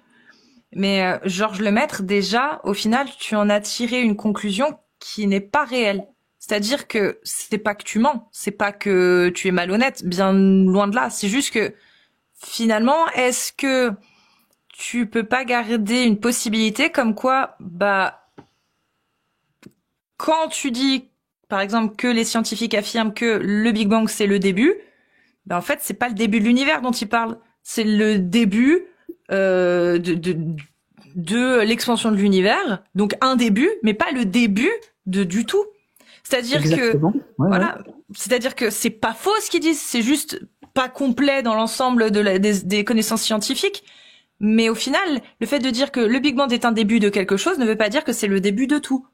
Mais Georges Lemaître, déjà, au final, tu en as tiré une conclusion qui n'est pas réelle. C'est-à-dire que c'est pas que tu mens, c'est pas que tu es malhonnête, bien loin de là. C'est juste que, finalement, est-ce que tu peux pas garder une possibilité comme quoi, bah... Quand tu dis, par exemple, que les scientifiques affirment que le Big Bang c'est le début, ben en fait c'est pas le début de l'univers dont ils parlent, c'est le début de l'expansion de l'univers, donc un début, mais pas le début du tout. C'est-à-dire Exactement. voilà, c'est-à-dire que c'est pas faux ce qu'ils disent, c'est juste pas complet dans l'ensemble des connaissances scientifiques. Mais au final, le fait de dire que le Big Bang est un début de quelque chose ne veut pas dire que c'est le début de tout.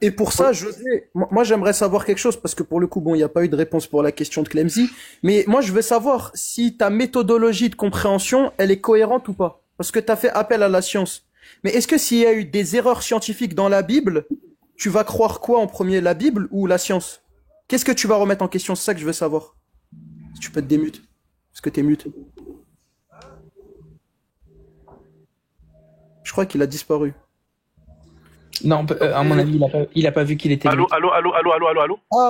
Et pour ça, José, moi j'aimerais savoir quelque chose, parce que pour le coup, bon, il n'y a pas eu de réponse pour la question de Clemzy, mais moi je veux savoir si ta méthodologie de compréhension, elle est cohérente ou pas. Parce que tu as fait appel à la science. Mais est-ce que s'il y a eu des erreurs scientifiques dans la Bible, tu vas croire quoi en premier, la Bible ou la science? Qu'est-ce que tu vas remettre en question? C'est ça que je veux savoir. Si tu peux te démute. Parce que t'es mute. Je crois qu'il a disparu. Non, à mon avis, il a pas vu qu'il était. Allô. Ah,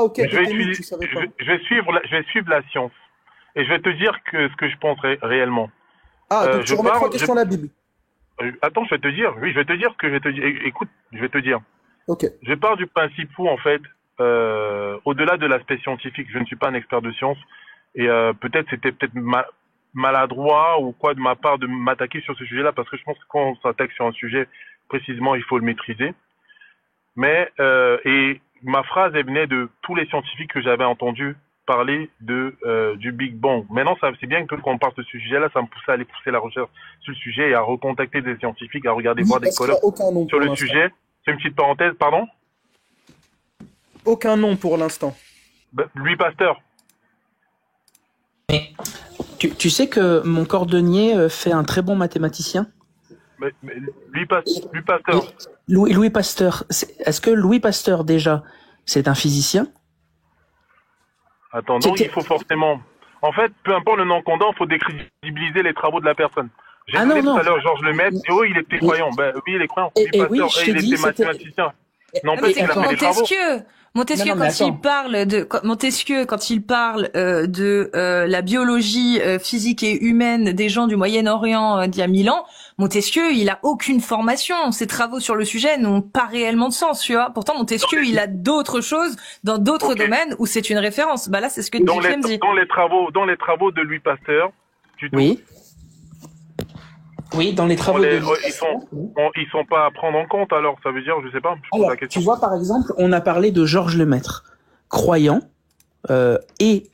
ok. Je vais suivre la science. Et je vais te dire ce que je pense réellement. Ah, donc tu remets en question la Bible. Attends, je vais te dire. Oui, je vais te dire ce que je vais te dire. Écoute, je vais te dire. Ok. Je pars du principe où, en fait, au-delà de l'aspect scientifique, je ne suis pas un expert de science. Et peut-être c'était maladroit ou quoi de ma part de m'attaquer sur ce sujet-là, parce que je pense que quand on s'attaque sur un sujet, précisément, il faut le maîtriser. Mais et ma phrase, elle venait de tous les scientifiques que j'avais entendus parler du Big Bang. Maintenant, c'est bien que quand on parle de ce sujet-là, ça me pousse à aller pousser la recherche sur le sujet et à recontacter des scientifiques, à regarder voir des colloques sur le sujet. C'est une petite parenthèse, pardon? Aucun nom pour l'instant. Louis Pasteur. Mais tu sais que mon cordonnier fait un très bon mathématicien? Mais Louis Pasteur. Louis Pasteur. Est-ce que Louis Pasteur, déjà, c'est un physicien? Attends, donc il faut forcément... En fait, peu importe le nom qu'on donne, il faut décrédibiliser les travaux de la personne. J'ai donné tout à l'heure Georges Lemaître, et oui, il était croyant. Ben oui, il est croyant. Louis Pasteur, il était mathématicien. N'empêche qu'il a fait des travaux. Montesquieu, quand il parle de la biologie physique et humaine des gens du Moyen-Orient d'il y a 1000 ans, Montesquieu, il a aucune formation. Ses travaux sur le sujet n'ont pas réellement de sens, tu vois. Pourtant, Montesquieu, il a d'autres choses dans d'autres domaines où c'est une référence. Bah là, c'est ce que dit Clemzy. Dans les travaux de Louis Pasteur, Oui, dans les travaux ils sont pas à prendre en compte, alors ça veut dire, je sais pas, je pose la question. Tu vois, par exemple, on a parlé de Georges Lemaître, croyant et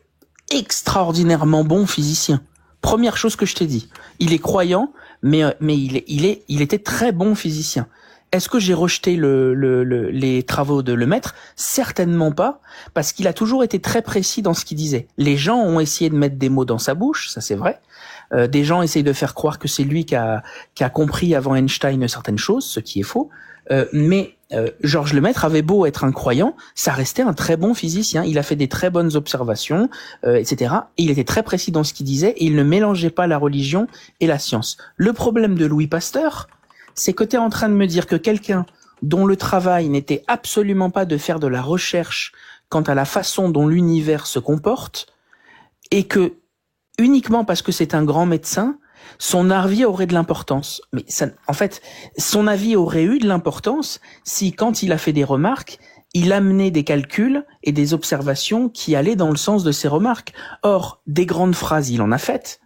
extraordinairement bon physicien. Première chose que je t'ai dit, il est croyant, mais il était très bon physicien. Est-ce que j'ai rejeté les travaux de Lemaître? Certainement pas, parce qu'il a toujours été très précis dans ce qu'il disait. Les gens ont essayé de mettre des mots dans sa bouche, ça c'est vrai. Des gens essayent de faire croire que c'est lui qui a compris avant Einstein certaines choses, ce qui est faux. Mais Georges Lemaître avait beau être un croyant, ça restait un très bon physicien. Il a fait des très bonnes observations, etc. Et il était très précis dans ce qu'il disait et il ne mélangeait pas la religion et la science. Le problème de Louis Pasteur, c'est que tu es en train de me dire que quelqu'un dont le travail n'était absolument pas de faire de la recherche quant à la façon dont l'univers se comporte, et que uniquement parce que c'est un grand médecin, son avis aurait de l'importance. Mais ça, en fait, son avis aurait eu de l'importance si, quand il a fait des remarques, il amenait des calculs et des observations qui allaient dans le sens de ses remarques. Or, des grandes phrases, il en a faites,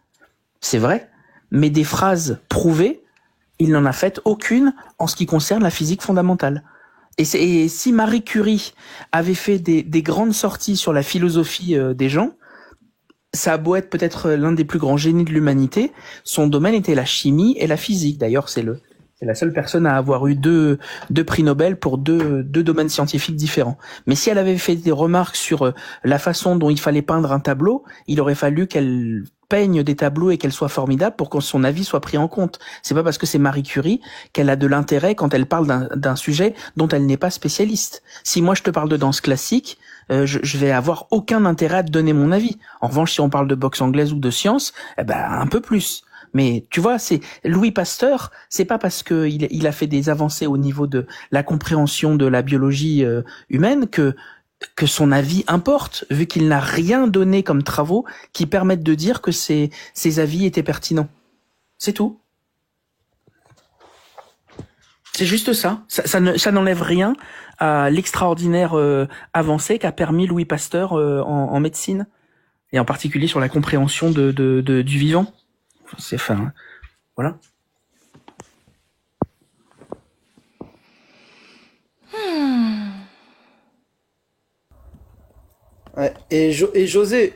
c'est vrai, mais des phrases prouvées, il n'en a faites aucune en ce qui concerne la physique fondamentale. Et si Marie Curie avait fait des grandes sorties sur la philosophie des gens, ça a beau être peut-être l'un des plus grands génies de l'humanité, son domaine était la chimie et la physique. D'ailleurs, c'est la seule personne à avoir eu deux prix Nobel pour deux domaines scientifiques différents. Mais si elle avait fait des remarques sur la façon dont il fallait peindre un tableau, il aurait fallu qu'elle peigne des tableaux et qu'elle soit formidable pour que son avis soit pris en compte. C'est pas parce que c'est Marie Curie qu'elle a de l'intérêt quand elle parle d'un sujet dont elle n'est pas spécialiste. Si moi je te parle de danse classique, je vais avoir aucun intérêt à te donner mon avis. En revanche, si on parle de boxe anglaise ou de science, eh ben un peu plus. Mais tu vois, c'est Louis Pasteur, c'est pas parce que il a fait des avancées au niveau de la compréhension de la biologie humaine que son avis importe, vu qu'il n'a rien donné comme travaux qui permettent de dire que ses avis étaient pertinents. C'est tout. C'est juste ça. Ça n'enlève rien à l'extraordinaire avancée qu'a permis Louis Pasteur en médecine, et en particulier sur la compréhension du vivant. C'est fin. Voilà. Ouais. Et José,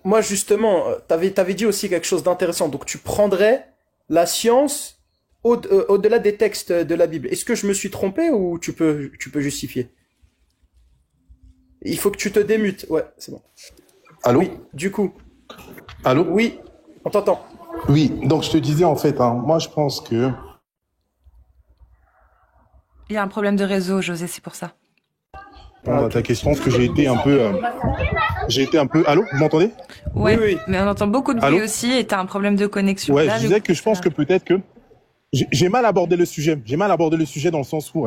moi justement, t'avais dit aussi quelque chose d'intéressant. Donc tu prendrais la science au-delà des textes de la Bible. Est-ce que je me suis trompé ou tu peux justifier? Il faut que tu te démutes. Ouais, c'est bon. Allô? Oui, du coup. Allô? Oui, on t'entend. Oui, donc je te disais en fait, moi je pense que... Il y a un problème de réseau, José, c'est pour ça. Dans ta question, parce que j'ai été un peu... Allô? Vous m'entendez? Ouais, Oui. mais on entend beaucoup de bruit Allô? aussi et t'as un problème de connexion. Ouais, Là, je disais que je pense que peut-être que... J'ai mal abordé le sujet. J'ai mal abordé le sujet dans le sens où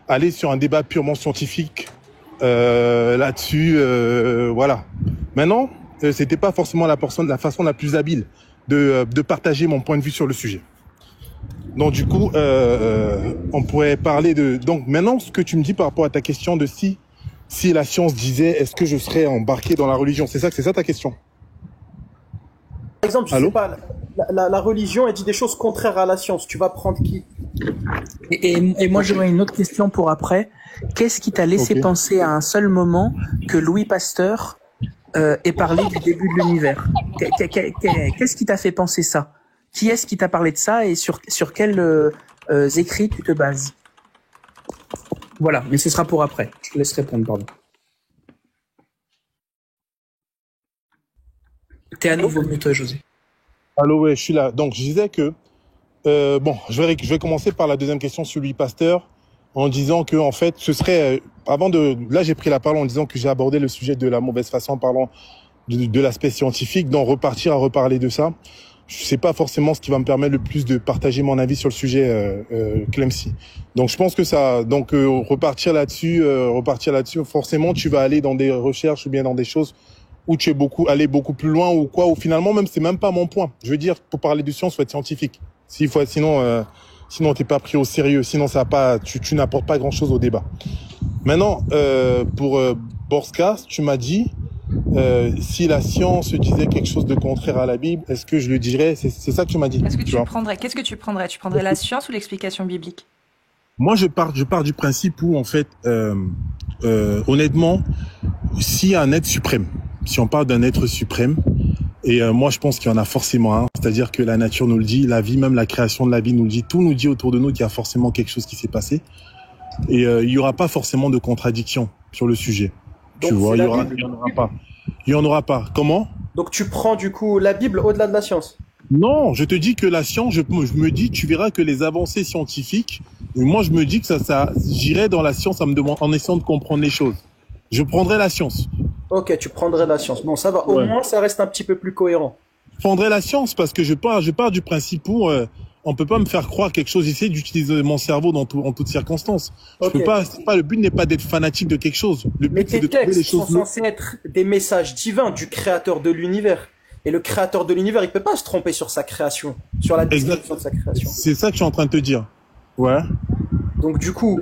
aller sur un débat purement scientifique là-dessus, voilà. Maintenant, c'était pas forcément la façon la plus habile de partager mon point de vue sur le sujet. Donc du coup, on pourrait parler de... Donc maintenant, ce que tu me dis par rapport à ta question de si la science disait, est-ce que je serais embarqué dans la religion? C'est ça ta question? Par exemple, je sais pas, la religion, elle dit des choses contraires à la science. Tu vas prendre qui? Et moi, j'aurais une autre question pour après. Qu'est-ce qui t'a laissé penser à un seul moment que Louis Pasteur ait parlé du début de l'univers? Qu'est-ce qui t'a fait penser ça? Qui est-ce qui t'a parlé de ça et sur quels écrits tu te bases? Voilà, mais ce sera pour après. Je te laisse répondre, pardon. T'es à nouveau muté, José. Allô, ouais, je suis là. Donc je disais que... bon, je vais commencer par la deuxième question sur Louis Pasteur, en disant que en fait, ce serait... Là, j'ai pris la parole en disant que j'ai abordé le sujet de la mauvaise façon en parlant de l'aspect scientifique, d'en repartir à reparler de ça. C'est pas forcément ce qui va me permettre le plus de partager mon avis sur le sujet, Clemcy. Donc je pense que ça, repartir là-dessus, forcément tu vas aller dans des recherches ou bien dans des choses où tu es aller beaucoup plus loin ou quoi, ou finalement même c'est même pas mon point. Je veux dire, pour parler de science, faut être scientifique. Sinon t'es pas pris au sérieux. Sinon tu n'apportes pas grand-chose au débat. Maintenant, pour Borskas, tu m'as dit. Si la science disait quelque chose de contraire à la Bible, est-ce que je le dirais? C'est ça que tu m'as dit. Qu'est-ce que tu prendrais? Tu prendrais la science ou l'explication biblique? Moi, je pars du principe où, en fait, honnêtement, s'il y a un être suprême, si on parle d'un être suprême, et moi, je pense qu'il y en a forcément un, c'est-à-dire que la nature nous le dit, la vie, même la création de la vie nous le dit, tout nous dit autour de nous qu'il y a forcément quelque chose qui s'est passé, et il y aura pas forcément de contradiction sur le sujet. Donc, tu vois, il y en aura pas. Il y en aura pas. Comment? Donc tu prends du coup la Bible au-delà de la science? Non, je te dis que la science, je me dis, tu verras que les avancées scientifiques, et moi je me dis que j'irai dans la science en essayant de comprendre les choses. Je prendrai la science. Ok, tu prendrais la science. Bon, ça va. Au moins, ça reste un petit peu plus cohérent. Je prendrai la science parce que je pars du principe où on peut pas me faire croire quelque chose. J'essaie d'utiliser mon cerveau en toutes circonstances. Je peux pas, le but n'est pas d'être fanatique de quelque chose. Le Mais but, c'est tes de trouver les textes sont choses. censés être des messages divins du créateur de l'univers. Et le créateur de l'univers, il peut pas se tromper sur sa création, sur la description de sa création. C'est ça que je suis en train de te dire. Ouais. Donc du coup,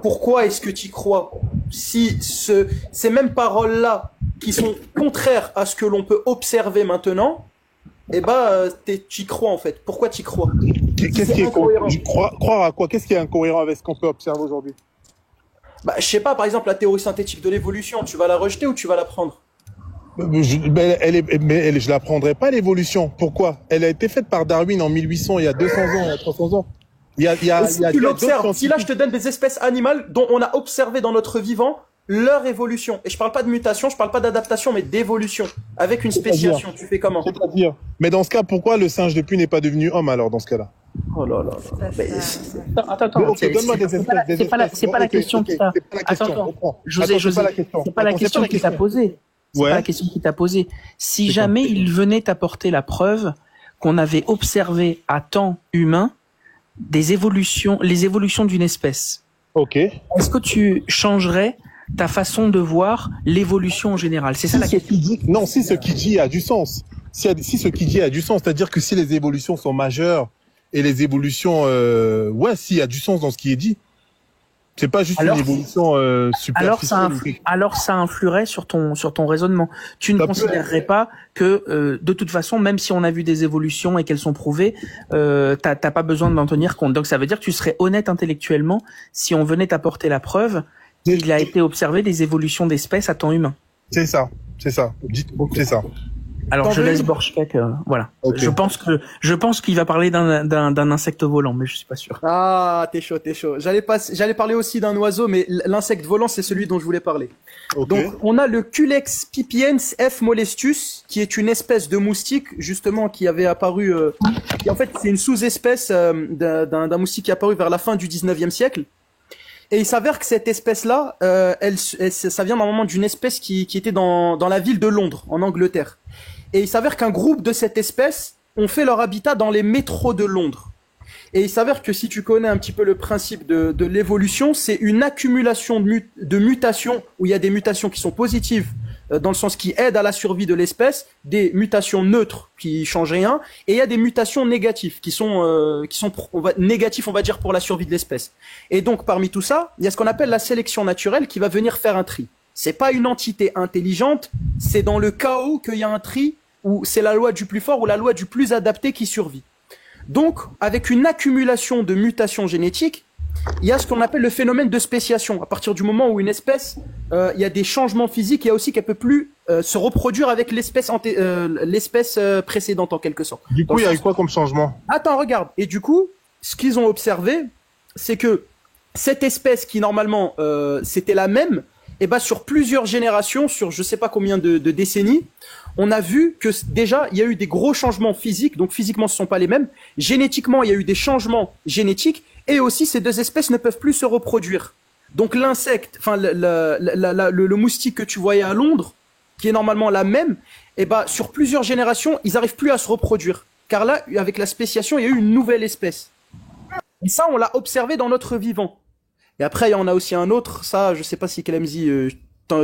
pourquoi est-ce que tu y crois si ces mêmes paroles-là, qui sont contraires à ce que l'on peut observer maintenant, eh ben, tu y crois en fait. Pourquoi tu y crois? Qu'est-ce qui est incohérent? Croire à quoi? Qu'est-ce qui est incohérent avec ce qu'on peut observer aujourd'hui? Bah, je sais pas, par exemple, la théorie synthétique de l'évolution, tu vas la rejeter ou tu vas la prendre? Je la prendrai pas, l'évolution. Pourquoi? Elle a été faite par Darwin en 1800, il y a 200 ans, il y a 300 ans. Si tu l'observes, si là je te donne des espèces animales dont on a observé dans notre vivant leur évolution, et je parle pas de mutation, je parle pas d'adaptation, mais d'évolution, avec une spéciation, tu fais comment? C'est-à-dire, mais dans ce cas, pourquoi le singe de pluie n'est pas devenu homme alors dans ce cas-là? Oh là là. Attends. C'est pas la question qui t'a. Attends. José, c'est pas la question qui t'a posée. C'est pas la question qui t'a posée. Si jamais il venait t'apporter la preuve qu'on avait observé à temps humain les évolutions d'une espèce. Ok. Est-ce que tu changerais ta façon de voir l'évolution en général? C'est ça la question. Non, si ce qu'il dit a du sens. Si ce qu'il dit a du sens, c'est-à-dire que si les évolutions sont majeures et les évolutions, s'il y a du sens dans ce qui est dit. C'est pas juste une évolution superficielle. Alors ça influerait sur ton raisonnement. Tu ne considérerais pas que de toute façon, même si on a vu des évolutions et qu'elles sont prouvées, t'as pas besoin d'en tenir compte. Donc ça veut dire que tu serais honnête intellectuellement si on venait t'apporter la preuve qu'il a été observé des évolutions d'espèces à temps humain. C'est ça. C'est ça. Alors je laisse Borchkek, voilà. Okay. Je pense qu'il va parler d'un insecte volant, mais je suis pas sûr. Ah, t'es chaud. J'allais parler aussi d'un oiseau, mais l'insecte volant, c'est celui dont je voulais parler. Okay. Donc, on a le Culex pipiens F. molestus, qui est une espèce de moustique, justement, qui avait apparu, qui en fait, c'est une sous-espèce d'un moustique qui est apparu vers la fin du 19e siècle. Et il s'avère que cette espèce-là, ça vient normalement d'une espèce qui était dans la ville de Londres, en Angleterre. Et il s'avère qu'un groupe de cette espèce ont fait leur habitat dans les métros de Londres. Et il s'avère que si tu connais un petit peu le principe de l'évolution, c'est une accumulation de mutations, où il y a des mutations qui sont positives, dans le sens qui aident à la survie de l'espèce, des mutations neutres qui changent rien, et il y a des mutations négatives qui sont négatives, on va dire, pour la survie de l'espèce. Et donc parmi tout ça, il y a ce qu'on appelle la sélection naturelle qui va venir faire un tri. C'est pas une entité intelligente, c'est dans le chaos qu'il y a un tri, où c'est la loi du plus fort ou la loi du plus adapté qui survit. Donc, avec une accumulation de mutations génétiques, il y a ce qu'on appelle le phénomène de spéciation. À partir du moment où une espèce, il y a des changements physiques, il y a aussi qu'elle peut plus se reproduire avec l'espèce précédente en quelque sorte. Du coup, il y a eu quoi comme changement? Attends, regarde. Et du coup, ce qu'ils ont observé, c'est que cette espèce qui normalement c'était la même, et ben sur plusieurs générations, sur je sais pas combien de décennies, on a vu que déjà il y a eu des gros changements physiques, donc physiquement ce sont pas les mêmes. Génétiquement, il y a eu des changements génétiques, et aussi ces deux espèces ne peuvent plus se reproduire. Donc l'insecte, enfin le moustique que tu voyais à Londres, qui est normalement la même, et ben sur plusieurs générations, ils arrivent plus à se reproduire, car là, avec la spéciation, il y a eu une nouvelle espèce. Et ça, on l'a observé dans notre vivant. Et après, il y en a aussi un autre, ça, je sais pas si Kalemzi,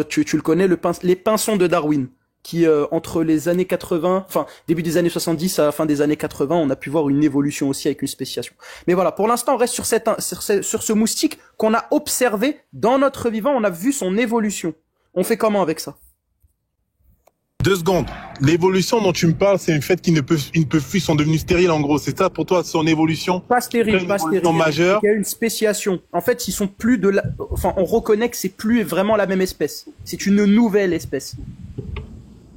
tu le connais, les pinsons de Darwin, qui entre les années 80, enfin début des années 70 à la fin des années 80, on a pu voir une évolution aussi avec une spéciation. Mais voilà, pour l'instant, on reste sur ce moustique qu'on a observé dans notre vivant, on a vu son évolution. On fait comment avec ça? 2 secondes. L'évolution dont tu me parles, c'est le fait qu'ils ne peuvent plus, ils sont devenus stériles en gros. C'est ça pour toi, son évolution? Pas stérile, pas stérile. Majeure. Il y a une spéciation. En fait, ils sont plus enfin, on reconnaît que c'est plus vraiment la même espèce. C'est une nouvelle espèce.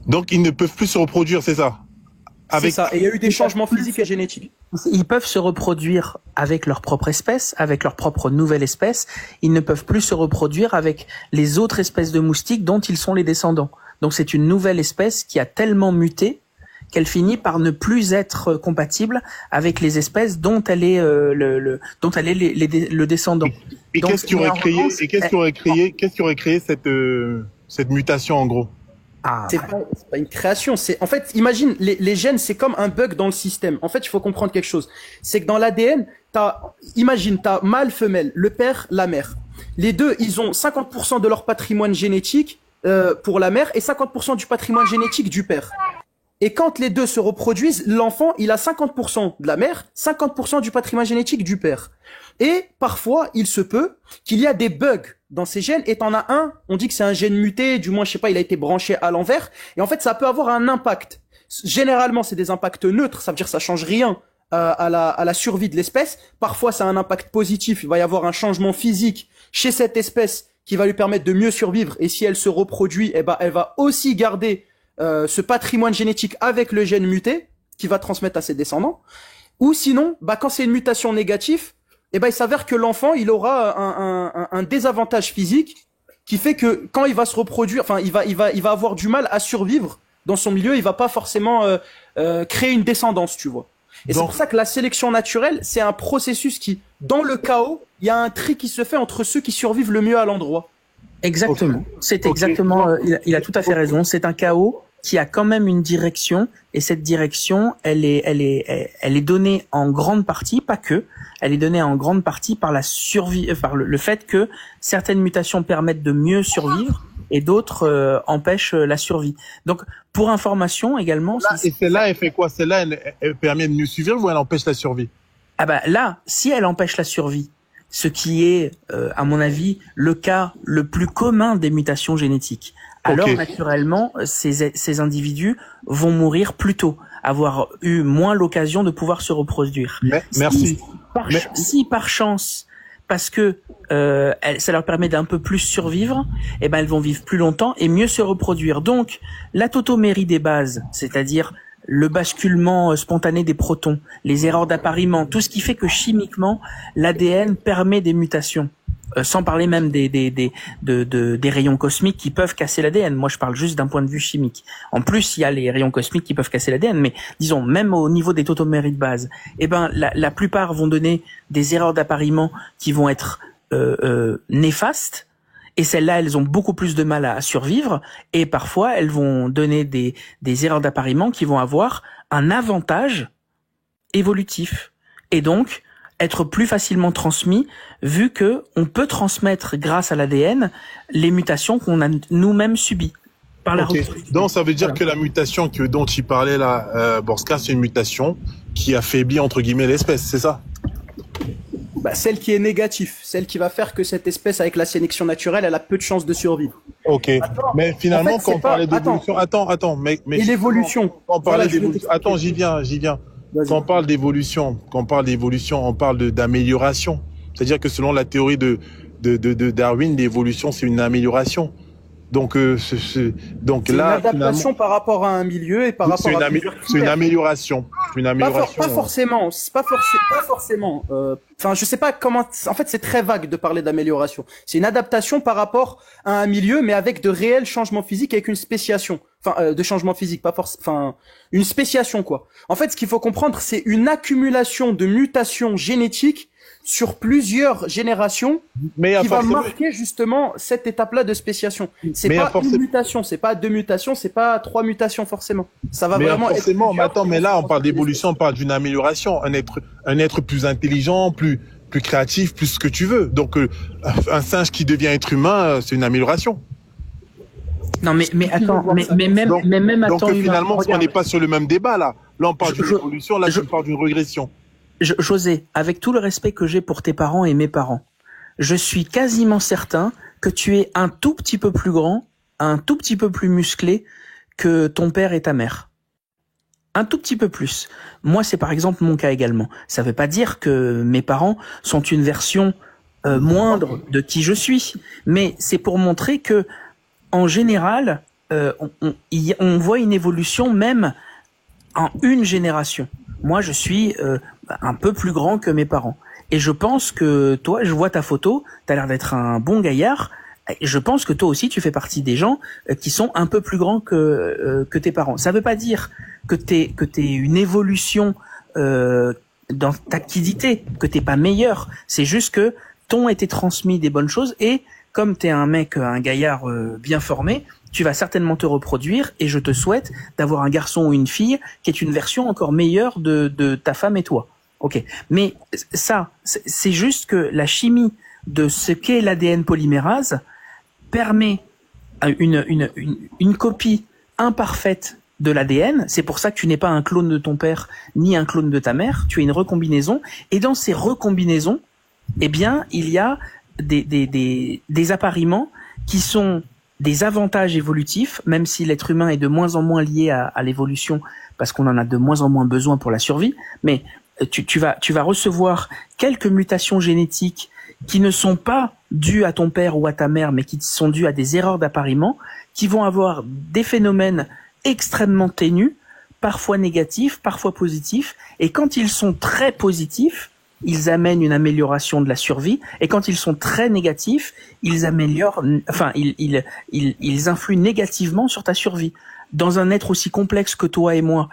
Donc, ils ne peuvent plus se reproduire, c'est ça? C'est ça. Et il y a eu des changements physiques et génétiques. Ils peuvent se reproduire avec leur propre espèce, avec leur propre nouvelle espèce. Ils ne peuvent plus se reproduire avec les autres espèces de moustiques dont ils sont les descendants. Donc c'est une nouvelle espèce qui a tellement muté qu'elle finit par ne plus être compatible avec les espèces dont elle est le descendant. Et qu'est-ce qui aurait créé cette mutation en gros? Ah, C'est pas une création. En fait, imagine, les gènes, c'est comme un bug dans le système. En fait, il faut comprendre quelque chose. C'est que dans l'ADN, imagine, t'as mâle, femelle, le père, la mère. Les deux, ils ont 50% de leur patrimoine génétique pour la mère et 50% du patrimoine génétique du père. Et quand les deux se reproduisent, l'enfant, il a 50% de la mère, 50% du patrimoine génétique du père. Et parfois, il se peut qu'il y a des bugs dans ces gènes, et t'en as un, on dit que c'est un gène muté, du moins, je sais pas, il a été branché à l'envers, et en fait, ça peut avoir un impact. Généralement, c'est des impacts neutres, ça veut dire que ça change rien à la survie de l'espèce. Parfois, ça a un impact positif, il va y avoir un changement physique chez cette espèce qui va lui permettre de mieux survivre, et si elle se reproduit, eh ben, elle va aussi garder ce patrimoine génétique avec le gène muté, qui va transmettre à ses descendants. Ou sinon, bah, quand c'est une mutation négative, eh ben, il s'avère que l'enfant, il aura un désavantage physique qui fait que quand il va se reproduire, enfin, il va avoir du mal à survivre dans son milieu, il va pas forcément créer une descendance, tu vois. Et c'est pour ça que la sélection naturelle, c'est un processus qui, dans le chaos, il y a un tri qui se fait entre ceux qui survivent le mieux à l'endroit. Exactement. C'est exactement. Il a tout à fait raison. C'est un chaos qui a quand même une direction, et cette direction, elle est donnée en grande partie, pas que, elle est donnée en grande partie par la survie, par le fait que certaines mutations permettent de mieux survivre et d'autres empêchent la survie. Donc, pour information également. Et celle-là, elle fait quoi? Celle-là, elle permet de mieux survivre ou elle empêche la survie? Ah bah là, si elle empêche la survie, ce qui est, à mon avis, le cas le plus commun des mutations génétiques. Alors, naturellement, ces individus vont mourir plus tôt, avoir eu moins l'occasion de pouvoir se reproduire. Merci. Si par chance, parce que ça leur permet d'un peu plus survivre, eh ben elles vont vivre plus longtemps et mieux se reproduire. Donc, la tautomérie des bases, c'est-à-dire le basculement spontané des protons, les erreurs d'appariement, tout ce qui fait que chimiquement, l'ADN permet des mutations. Sans parler même des rayons cosmiques qui peuvent casser l'ADN. Moi, je parle juste d'un point de vue chimique. En plus, il y a les rayons cosmiques qui peuvent casser l'ADN, mais disons, même au niveau des tautoméries de base, eh ben, la plupart vont donner des erreurs d'appariement qui vont être néfastes, et celles-là, elles ont beaucoup plus de mal à survivre, et parfois, elles vont donner des erreurs d'appariement qui vont avoir un avantage évolutif. Et donc, être plus facilement transmis, vu que on peut transmettre grâce à l'ADN les mutations qu'on a nous-mêmes subies par la reproduction. Donc ça veut dire que la mutation dont tu parlais là, Borska, c'est une mutation qui affaiblit entre guillemets l'espèce, c'est ça? Bah, celle qui est négative, celle qui va faire que cette espèce avec la sélection naturelle, elle a peu de chances de survivre. Ok. Mais finalement, quand on parlait d'évolution, attends, mais et l'évolution. Quand on parlait d'évolution, attends, j'y viens. Quand on parle d'évolution, on parle d'amélioration. C'est-à-dire que selon la théorie de Darwin, l'évolution, c'est une amélioration. Donc c'est une adaptation par rapport à un milieu et par rapport à c'est une amélioration. Pas forcément. Enfin, je sais pas comment. En fait, c'est très vague de parler d'amélioration. C'est une adaptation par rapport à un milieu, mais avec de réels changements physiques, avec une spéciation. Enfin, de changements physiques, pas forcément. Enfin, une spéciation quoi. En fait, ce qu'il faut comprendre, c'est une accumulation de mutations génétiques sur plusieurs générations qui va marquer justement cette étape-là de spéciation. C'est pas une mutation, c'est pas deux mutations, c'est pas trois mutations forcément. Ça va vraiment forcément, mais attends, mais là on parle d'évolution, on parle d'une amélioration, un être plus intelligent, plus créatif, plus ce que tu veux. Donc un singe qui devient être humain, c'est une amélioration. Non mais attends, mais même attends. Donc finalement, on n'est pas sur le même débat là. Là on parle d'une évolution, là je parle d'une régression. José, avec tout le respect que j'ai pour tes parents et mes parents, je suis quasiment certain que tu es un tout petit peu plus grand, un tout petit peu plus musclé que ton père et ta mère. Un tout petit peu plus. Moi, c'est par exemple mon cas également. Ça veut pas dire que mes parents sont une version moindre de qui je suis, mais c'est pour montrer que, en général, on voit une évolution même en une génération. Moi, je suis un peu plus grand que mes parents. Et je pense que toi, je vois ta photo, t'as l'air d'être un bon gaillard. Et je pense que toi aussi, tu fais partie des gens qui sont un peu plus grands que tes parents. Ça veut pas dire que t'es une évolution dans ta quiddité, que t'es pas meilleur. C'est juste que t'ont été transmis des bonnes choses et comme t'es un mec, un gaillard bien formé, tu vas certainement te reproduire et je te souhaite d'avoir un garçon ou une fille qui est une version encore meilleure de ta femme et toi. Ok. Mais ça, c'est juste que la chimie de ce qu'est l'ADN polymérase permet une copie imparfaite de l'ADN. C'est pour ça que tu n'es pas un clone de ton père ni un clone de ta mère. Tu es une recombinaison. Et dans ces recombinaisons, eh bien, il y a des appariements qui sont des avantages évolutifs, même si l'être humain est de moins en moins lié à l'évolution parce qu'on en a de moins en moins besoin pour la survie. Mais tu vas recevoir quelques mutations génétiques qui ne sont pas dues à ton père ou à ta mère, mais qui sont dues à des erreurs d'appariement, qui vont avoir des phénomènes extrêmement ténus, parfois négatifs, parfois positifs, et quand ils sont très positifs, ils amènent une amélioration de la survie, et quand ils sont très négatifs, ils influent négativement sur ta survie. Dans un être aussi complexe que toi et moi,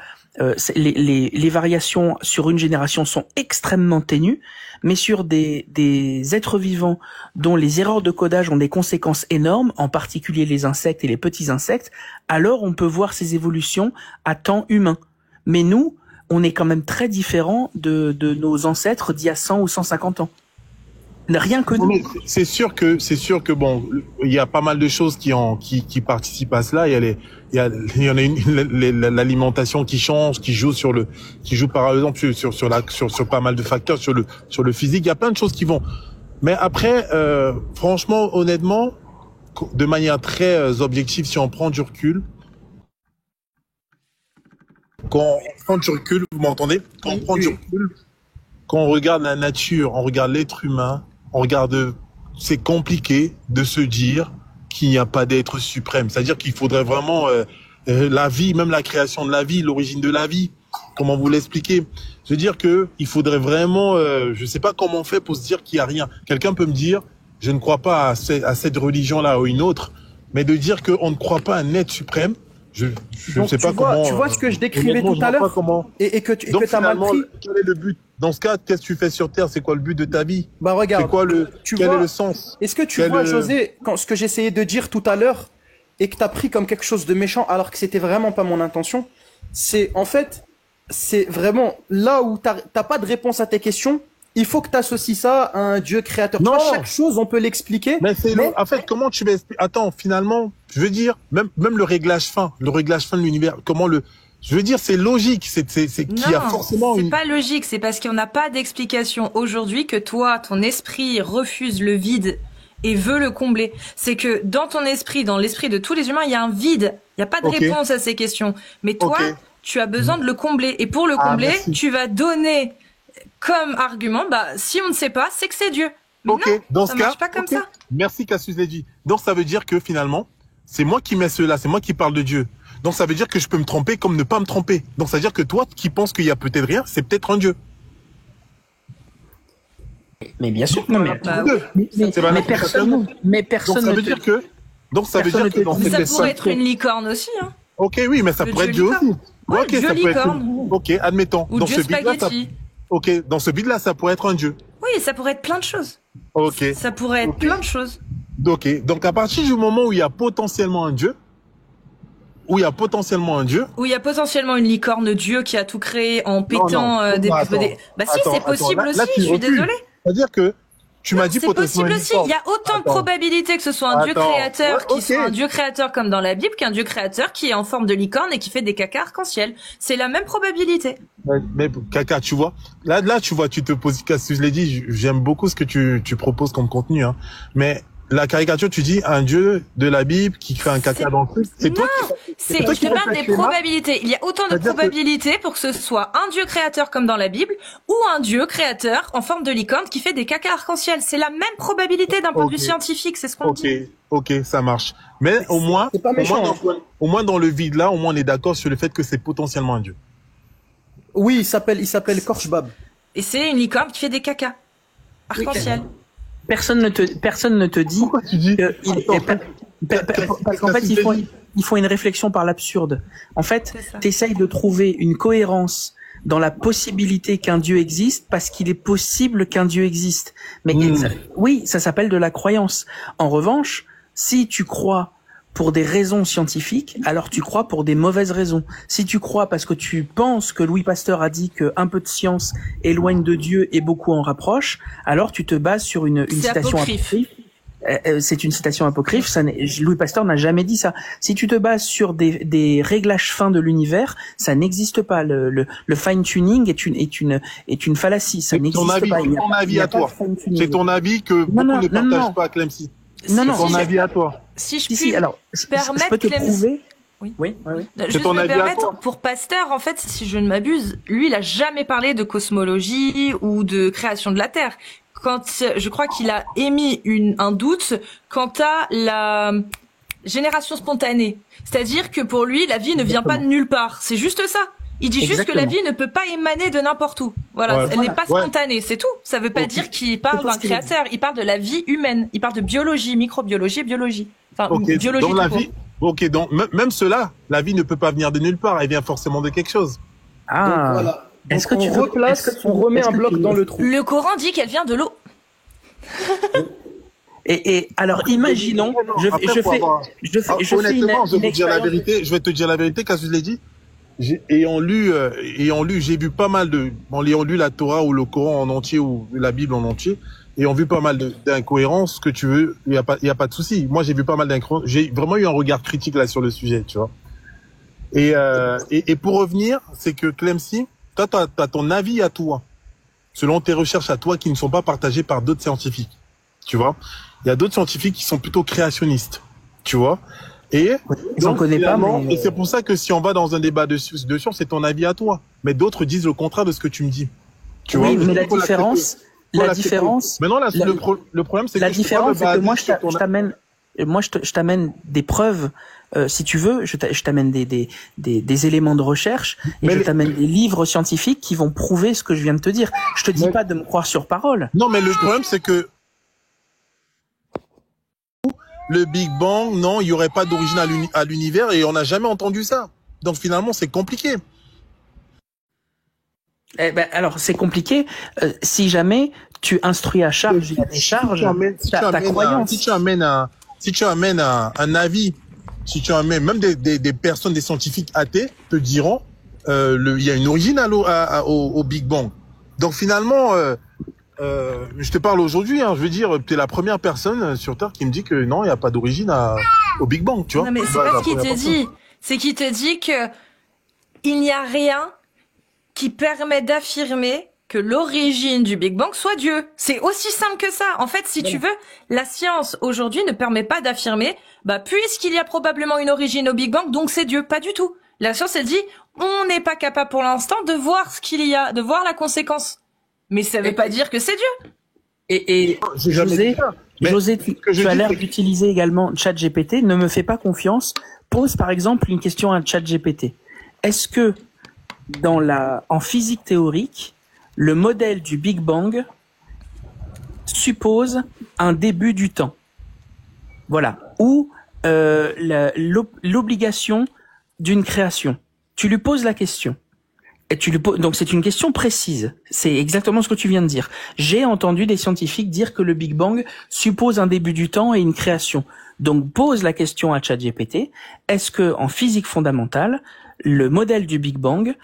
les variations sur une génération sont extrêmement ténues, mais sur des êtres vivants dont les erreurs de codage ont des conséquences énormes, en particulier les insectes et les petits insectes, alors on peut voir ces évolutions à temps humain. Mais nous, on est quand même très différents de nos ancêtres d'il y a 100 ou 150 ans. Rien que nous. C'est sûr que bon, il y a pas mal de choses qui participent à cela. Il y en a l'alimentation qui change, qui joue par exemple sur pas mal de facteurs, sur le physique. Il y a plein de choses qui vont. Mais après, franchement, honnêtement, de manière très objective, si on prend du recul, quand on prend du recul, vous m'entendez? Quand on prend du recul, quand on regarde la nature, on regarde l'être humain, c'est compliqué de se dire qu'il n'y a pas d'être suprême. C'est-à-dire qu'il faudrait vraiment la vie, même la création de la vie, l'origine de la vie. Comment vous l'expliquer? Je veux dire que il faudrait vraiment, je sais pas comment on fait pour se dire qu'il y a rien. Quelqu'un peut me dire, je ne crois pas à cette religion-là ou une autre, mais de dire qu'on ne croit pas à un être suprême, je ne sais pas comment. Tu vois ce que je décrivais tout à l'heure et que tu as mal pris. Quel est le but? Dans ce cas, qu'est-ce que tu fais sur Terre? C'est quoi le but de ta vie? Bah regarde, c'est quoi quel est le sens? Est-ce que tu vois, José, ce que j'essayais de dire tout à l'heure et que tu as pris comme quelque chose de méchant alors que c'était vraiment pas mon intention, c'est en fait, c'est vraiment là où t'as pas de réponse à tes questions. Il faut que tu associes ça à un Dieu créateur. Non. Tu vois, chaque chose, on peut l'expliquer. En fait, comment tu vas expliquer? Attends, finalement, je veux dire, même le réglage fin de l'univers, je veux dire, c'est logique, c'est qu'il y a forcément c'est pas logique, c'est parce qu'on n'a pas d'explication aujourd'hui que toi, ton esprit refuse le vide et veut le combler. C'est que dans ton esprit, dans l'esprit de tous les humains, il y a un vide. Il n'y a pas de réponse à ces questions. Mais toi, tu as besoin de le combler. Et pour le combler, tu vas donner comme argument, si on ne sait pas, c'est que c'est Dieu. Mais non, ça marche pas comme ça. Merci Cassius l'a dit. Donc ça veut dire que finalement, c'est moi qui mets cela, c'est moi qui parle de Dieu. Donc ça veut dire que je peux me tromper comme ne pas me tromper. Donc ça veut dire que toi qui penses qu'il y a peut-être rien, c'est peut-être un Dieu. Mais bien sûr, mais personne. Donc ça veut dire que. Donc ça veut dire que dans ça pourrait être une licorne aussi, hein. Ok, oui, mais ça pourrait être Dieu aussi. Ouais, ok, Dieu ça peut être. Ok, admettons. Ou dans Dieu ce bide-là, dans ce bide-là, ça pourrait être un Dieu. Oui, ça pourrait être plein de choses. Ok. Ça pourrait être plein de choses. Ok, donc à partir du moment où il y a potentiellement un Dieu. Où il y a potentiellement une licorne Dieu qui a tout créé en pétant des... Bah si, c'est possible aussi, je suis désolée. C'est-à-dire que tu m'as dit potentiellement une licorne. C'est possible aussi. Il y a autant de probabilités que ce soit un Dieu créateur qui soit un Dieu créateur comme dans la Bible qu'un Dieu créateur qui est en forme de licorne et qui fait des caca arc-en-ciel. C'est la même probabilité. Mais caca, tu vois. Là, tu vois, tu te poses, je l'ai dit, j'aime beaucoup ce que tu proposes comme contenu, hein. Mais la caricature, tu dis un dieu de la Bible qui fait un caca dans le truc. Je te parle des probabilités. Il y a autant de probabilités pour que ce soit un dieu créateur comme dans la Bible ou un dieu créateur en forme de licorne qui fait des caca arc-en-ciel. C'est la même probabilité d'un point de vue scientifique, c'est ce qu'on dit. Ok, ça marche. Mais au moins dans le vide là, au moins on est d'accord sur le fait que c'est potentiellement un dieu. Oui, il s'appelle Korshbab. Et c'est une licorne qui fait des caca arc-en-ciel. Personne ne te dit. Pourquoi tu dis parce qu'en fait, ils font une réflexion par l'absurde. En fait, t'essayes de trouver une cohérence dans la possibilité qu'un Dieu existe parce qu'il est possible qu'un Dieu existe. Mais ça s'appelle de la croyance. En revanche, si tu crois pour des raisons scientifiques, alors tu crois pour des mauvaises raisons. Si tu crois parce que tu penses que Louis Pasteur a dit que un peu de science éloigne de Dieu et beaucoup en rapproche, alors tu te bases sur une citation apocryphe. C'est une citation apocryphe. Louis Pasteur n'a jamais dit ça. Si tu te bases sur des réglages fins de l'univers, ça n'existe pas. Le fine tuning est une fallacie. Ça n'existe pas. C'est ton avis à toi. C'est ton avis que beaucoup ne partagent pas, Clemcy. Non, c'est ton avis à toi. Si je puis je peux te prouver. Oui. Je me permettre, pour Pasteur, en fait, si je ne m'abuse, lui, il a jamais parlé de cosmologie ou de création de la Terre. Je crois qu'il a émis un doute quant à la génération spontanée. C'est-à-dire que pour lui, la vie ne vient pas de nulle part. C'est juste ça. Il dit juste que la vie ne peut pas émaner de n'importe où. Voilà, elle n'est pas spontanée, c'est tout. Ça veut pas dire qu'il parle d'un créateur. Il parle de la vie humaine. Il parle de biologie, microbiologie et biologie. Enfin, biologie. Dans la vie. Ok, donc même cela, la vie ne peut pas venir de nulle part. Elle vient forcément de quelque chose. Ah. Donc, voilà. Est-ce que on remet un bloc dans le trou. Le Coran dit qu'elle vient de l'eau. Et alors, imaginons, je vais te dire la vérité, quand je l'ai dit. Ayant lu, j'ai vu pas mal ayant lu la Torah ou le Coran en entier ou la Bible en entier, ayant vu pas mal d'incohérences, que tu veux, il y a pas de souci. Moi, j'ai vu pas mal d'incohérences. J'ai vraiment eu un regard critique là sur le sujet, tu vois. Et pour revenir, c'est que Clemcy, toi, t'as ton avis à toi, selon tes recherches à toi, qui ne sont pas partagées par d'autres scientifiques. Tu vois, il y a d'autres scientifiques qui sont plutôt créationnistes. Tu vois. Et j'en connais pas. Et c'est pour ça que si on va dans un débat de science, c'est ton avis à toi. Mais d'autres disent le contraire de ce que tu me dis. Tu vois. Mais la différence. Maintenant, le problème, c'est que la différence, c'est que moi, je t'amène des preuves. Si tu veux, je t'amène des éléments de recherche et je t'amène des livres scientifiques qui vont prouver ce que je viens de te dire. Je te dis pas de me croire sur parole. Non, mais le problème, c'est que le Big Bang, non, il y aurait pas d'origine à l'univers et on n'a jamais entendu ça. Donc finalement, c'est compliqué. Alors c'est compliqué si jamais tu instruis à charge ta croyance. Si tu amènes un avis, si tu amènes même des personnes, des scientifiques athées te diront il y a une origine au Big Bang. Donc finalement, je te parle aujourd'hui, je veux dire, tu es la première personne sur Terre qui me dit que non, il n'y a pas d'origine au Big Bang, tu vois. Non mais c'est pas ce qu'il te dit, c'est qu'il te dit que il n'y a rien qui permet d'affirmer que l'origine du Big Bang soit Dieu. C'est aussi simple que ça. En fait, si tu veux, la science aujourd'hui ne permet pas d'affirmer, puisqu'il y a probablement une origine au Big Bang, donc c'est Dieu. Pas du tout. La science, elle dit, on n'est pas capable pour l'instant de voir ce qu'il y a, de voir la conséquence. Mais ça veut pas dire que c'est Dieu. Et José, tu as l'air d'utiliser également ChatGPT. Ne me fais pas confiance. Pose par exemple une question à ChatGPT. Est-ce que en physique théorique, le modèle du Big Bang suppose un début du temps? Voilà. Ou l'obligation d'une création. Tu lui poses la question. Et donc c'est une question précise. C'est exactement ce que tu viens de dire. J'ai entendu des scientifiques dire que le Big Bang suppose un début du temps et une création. Donc pose la question à ChatGPT. Est-ce que en physique fondamentale, le modèle du Big Bang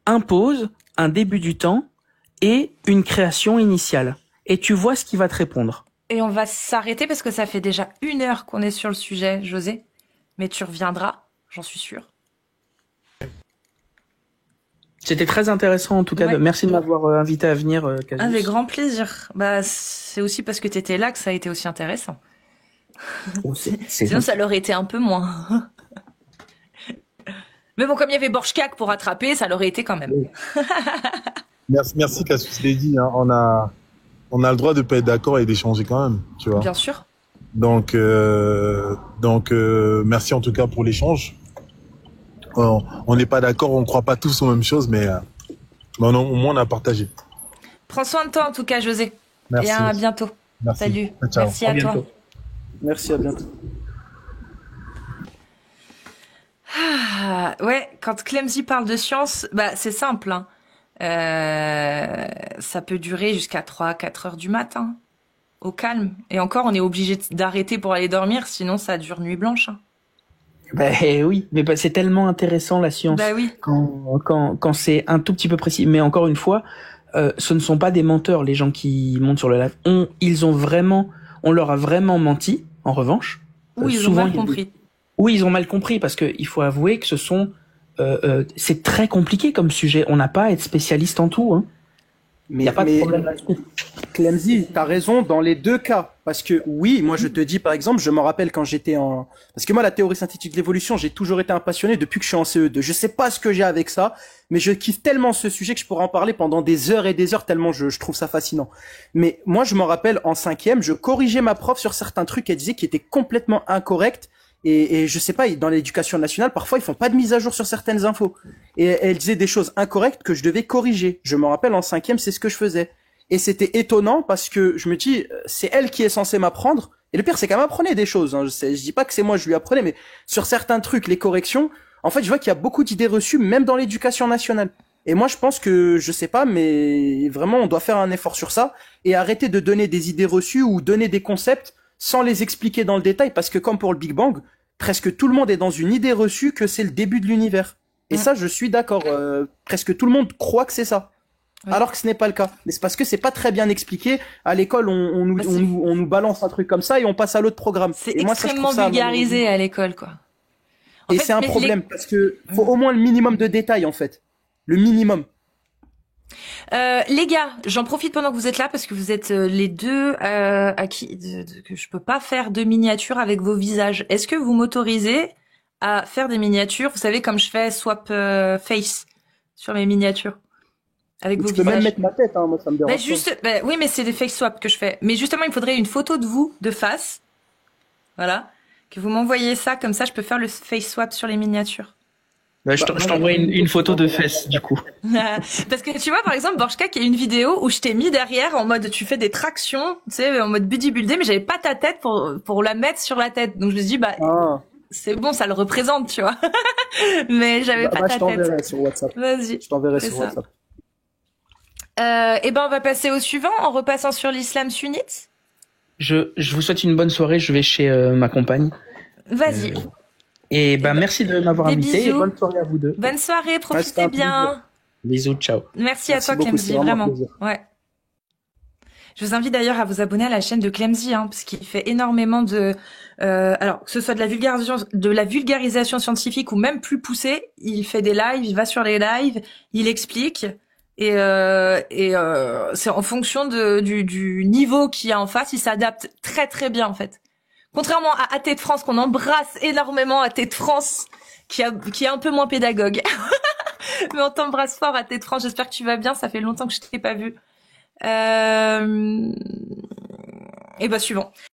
impose un début du temps et une création initiale? Et tu vois ce qu'il va te répondre. Et on va s'arrêter parce que ça fait déjà 1 heure qu'on est sur le sujet, José. Mais tu reviendras, j'en suis sûre. C'était très intéressant en tout cas. Merci de m'avoir invité à venir. Casus. Avec grand plaisir. C'est aussi parce que tu étais là que ça a été aussi intéressant. Sinon, ça l'aurait été un peu moins. Mais bon, comme il y avait Borchkak pour rattraper, ça l'aurait été quand même. Merci Casus l'a dit. On a le droit de pas être d'accord et d'échanger quand même, tu vois. Bien sûr. Donc merci en tout cas pour l'échange. On n'est pas d'accord, on ne croit pas tous aux mêmes choses, mais au moins on a partagé. Prends soin de toi en tout cas, José. Merci. Et à bientôt. Merci. Salut. Ciao. Merci à toi. Merci, à bientôt. Quand Clemzy parle de science, c'est simple. Ça peut durer jusqu'à 3-4 heures du matin, au calme. Et encore, on est obligé d'arrêter pour aller dormir, sinon ça dure nuit blanche. Ben oui, mais c'est tellement intéressant la science Bah oui. quand c'est un tout petit peu précis. Mais encore une fois, ce ne sont pas des menteurs les gens qui montent sur le live. On leur a vraiment menti. En revanche, Oui, ils ont souvent mal compris. oui, ils ont mal compris parce que il faut avouer que c'est très compliqué comme sujet. On n'a pas à être spécialiste en tout. Hein. Il n'y a pas de problème là-dessus. Clemzy, t'as raison dans les deux cas. Parce que oui, moi je te dis par exemple, je me rappelle quand parce que moi la théorie synthétique de l'évolution, j'ai toujours été un passionné depuis que je suis en CE2. Je sais pas ce que j'ai avec ça, mais je kiffe tellement ce sujet que je pourrais en parler pendant des heures et des heures tellement je trouve ça fascinant. Mais moi je me rappelle en cinquième, je corrigeais ma prof sur certains trucs qu'elle disait qui étaient complètement incorrects. Et je sais pas, dans l'éducation nationale, parfois ils font pas de mise à jour sur certaines infos. Et elle disait des choses incorrectes que je devais corriger. Je me rappelle en cinquième, c'est ce que je faisais. Et c'était étonnant parce que je me dis, c'est elle qui est censée m'apprendre. Et le pire, c'est qu'elle m'apprenait des choses. Hein. Je dis pas que c'est moi, je lui apprenais, mais sur certains trucs, les corrections, en fait, je vois qu'il y a beaucoup d'idées reçues, même dans l'éducation nationale. Et moi, je pense que, je sais pas, mais vraiment, on doit faire un effort sur ça et arrêter de donner des idées reçues ou donner des concepts sans les expliquer dans le détail, parce que comme pour le Big Bang, presque tout le monde est dans une idée reçue que c'est le début de l'univers. Et ça, je suis d'accord. Presque tout le monde croit que c'est ça. Oui. Alors que ce n'est pas le cas. Mais c'est parce que c'est pas très bien expliqué. À l'école, on nous balance un truc comme ça et on passe à l'autre programme. C'est extrêmement vulgarisé à l'école, quoi. Et c'est un problème parce que faut au moins le minimum de détails, en fait. Le minimum. Les gars, j'en profite pendant que vous êtes là parce que vous êtes les deux à qui que je peux pas faire de miniatures avec vos visages. Est-ce que vous m'autorisez à faire des miniatures, vous savez, comme je fais swap face sur mes miniatures avec vos visages. Tu peux même mettre ma tête, hein, moi ça me dérange pas. Oui, mais c'est des face swap que je fais. Mais justement, il me faudrait une photo de vous de face, voilà, que vous m'envoyez ça, comme ça, je peux faire le face swap sur les miniatures. Bah, je t'envoie une photo de fesses, du coup. Parce que tu vois, par exemple, Borchka, qui a une vidéo où je t'ai mis derrière en mode tu fais des tractions, tu sais, en mode bodybuildé, mais j'avais pas ta tête pour la mettre sur la tête. Donc je me suis dit, c'est bon, ça le représente, tu vois. Mais j'avais pas ta tête. Je t'enverrai sur WhatsApp. Vas-y. Je t'enverrai sur WhatsApp. Et ben, on va passer au suivant en repassant sur l'islam sunnite. Je vous souhaite une bonne soirée. Je vais chez ma compagne. Vas-y. Et merci de m'avoir invité. Bisous. Et bonne soirée à vous deux. Bonne soirée, profitez bien. Bisous, ciao. Merci à toi, Clemzy, vraiment. Ouais. Je vous invite d'ailleurs à vous abonner à la chaîne de Clemzy, parce qu'il fait énormément de, alors que ce soit de la vulgarisation scientifique ou même plus poussée, il fait des lives, il va sur les lives, il explique. Et c'est en fonction du niveau qu'il y a en face, il s'adapte très très bien en fait. Contrairement à AT de France, qu'on embrasse énormément, AT de France, qui est un peu moins pédagogue. Mais on t'embrasse fort, AT de France, j'espère que tu vas bien, ça fait longtemps que je t'ai pas vu. Et suivant.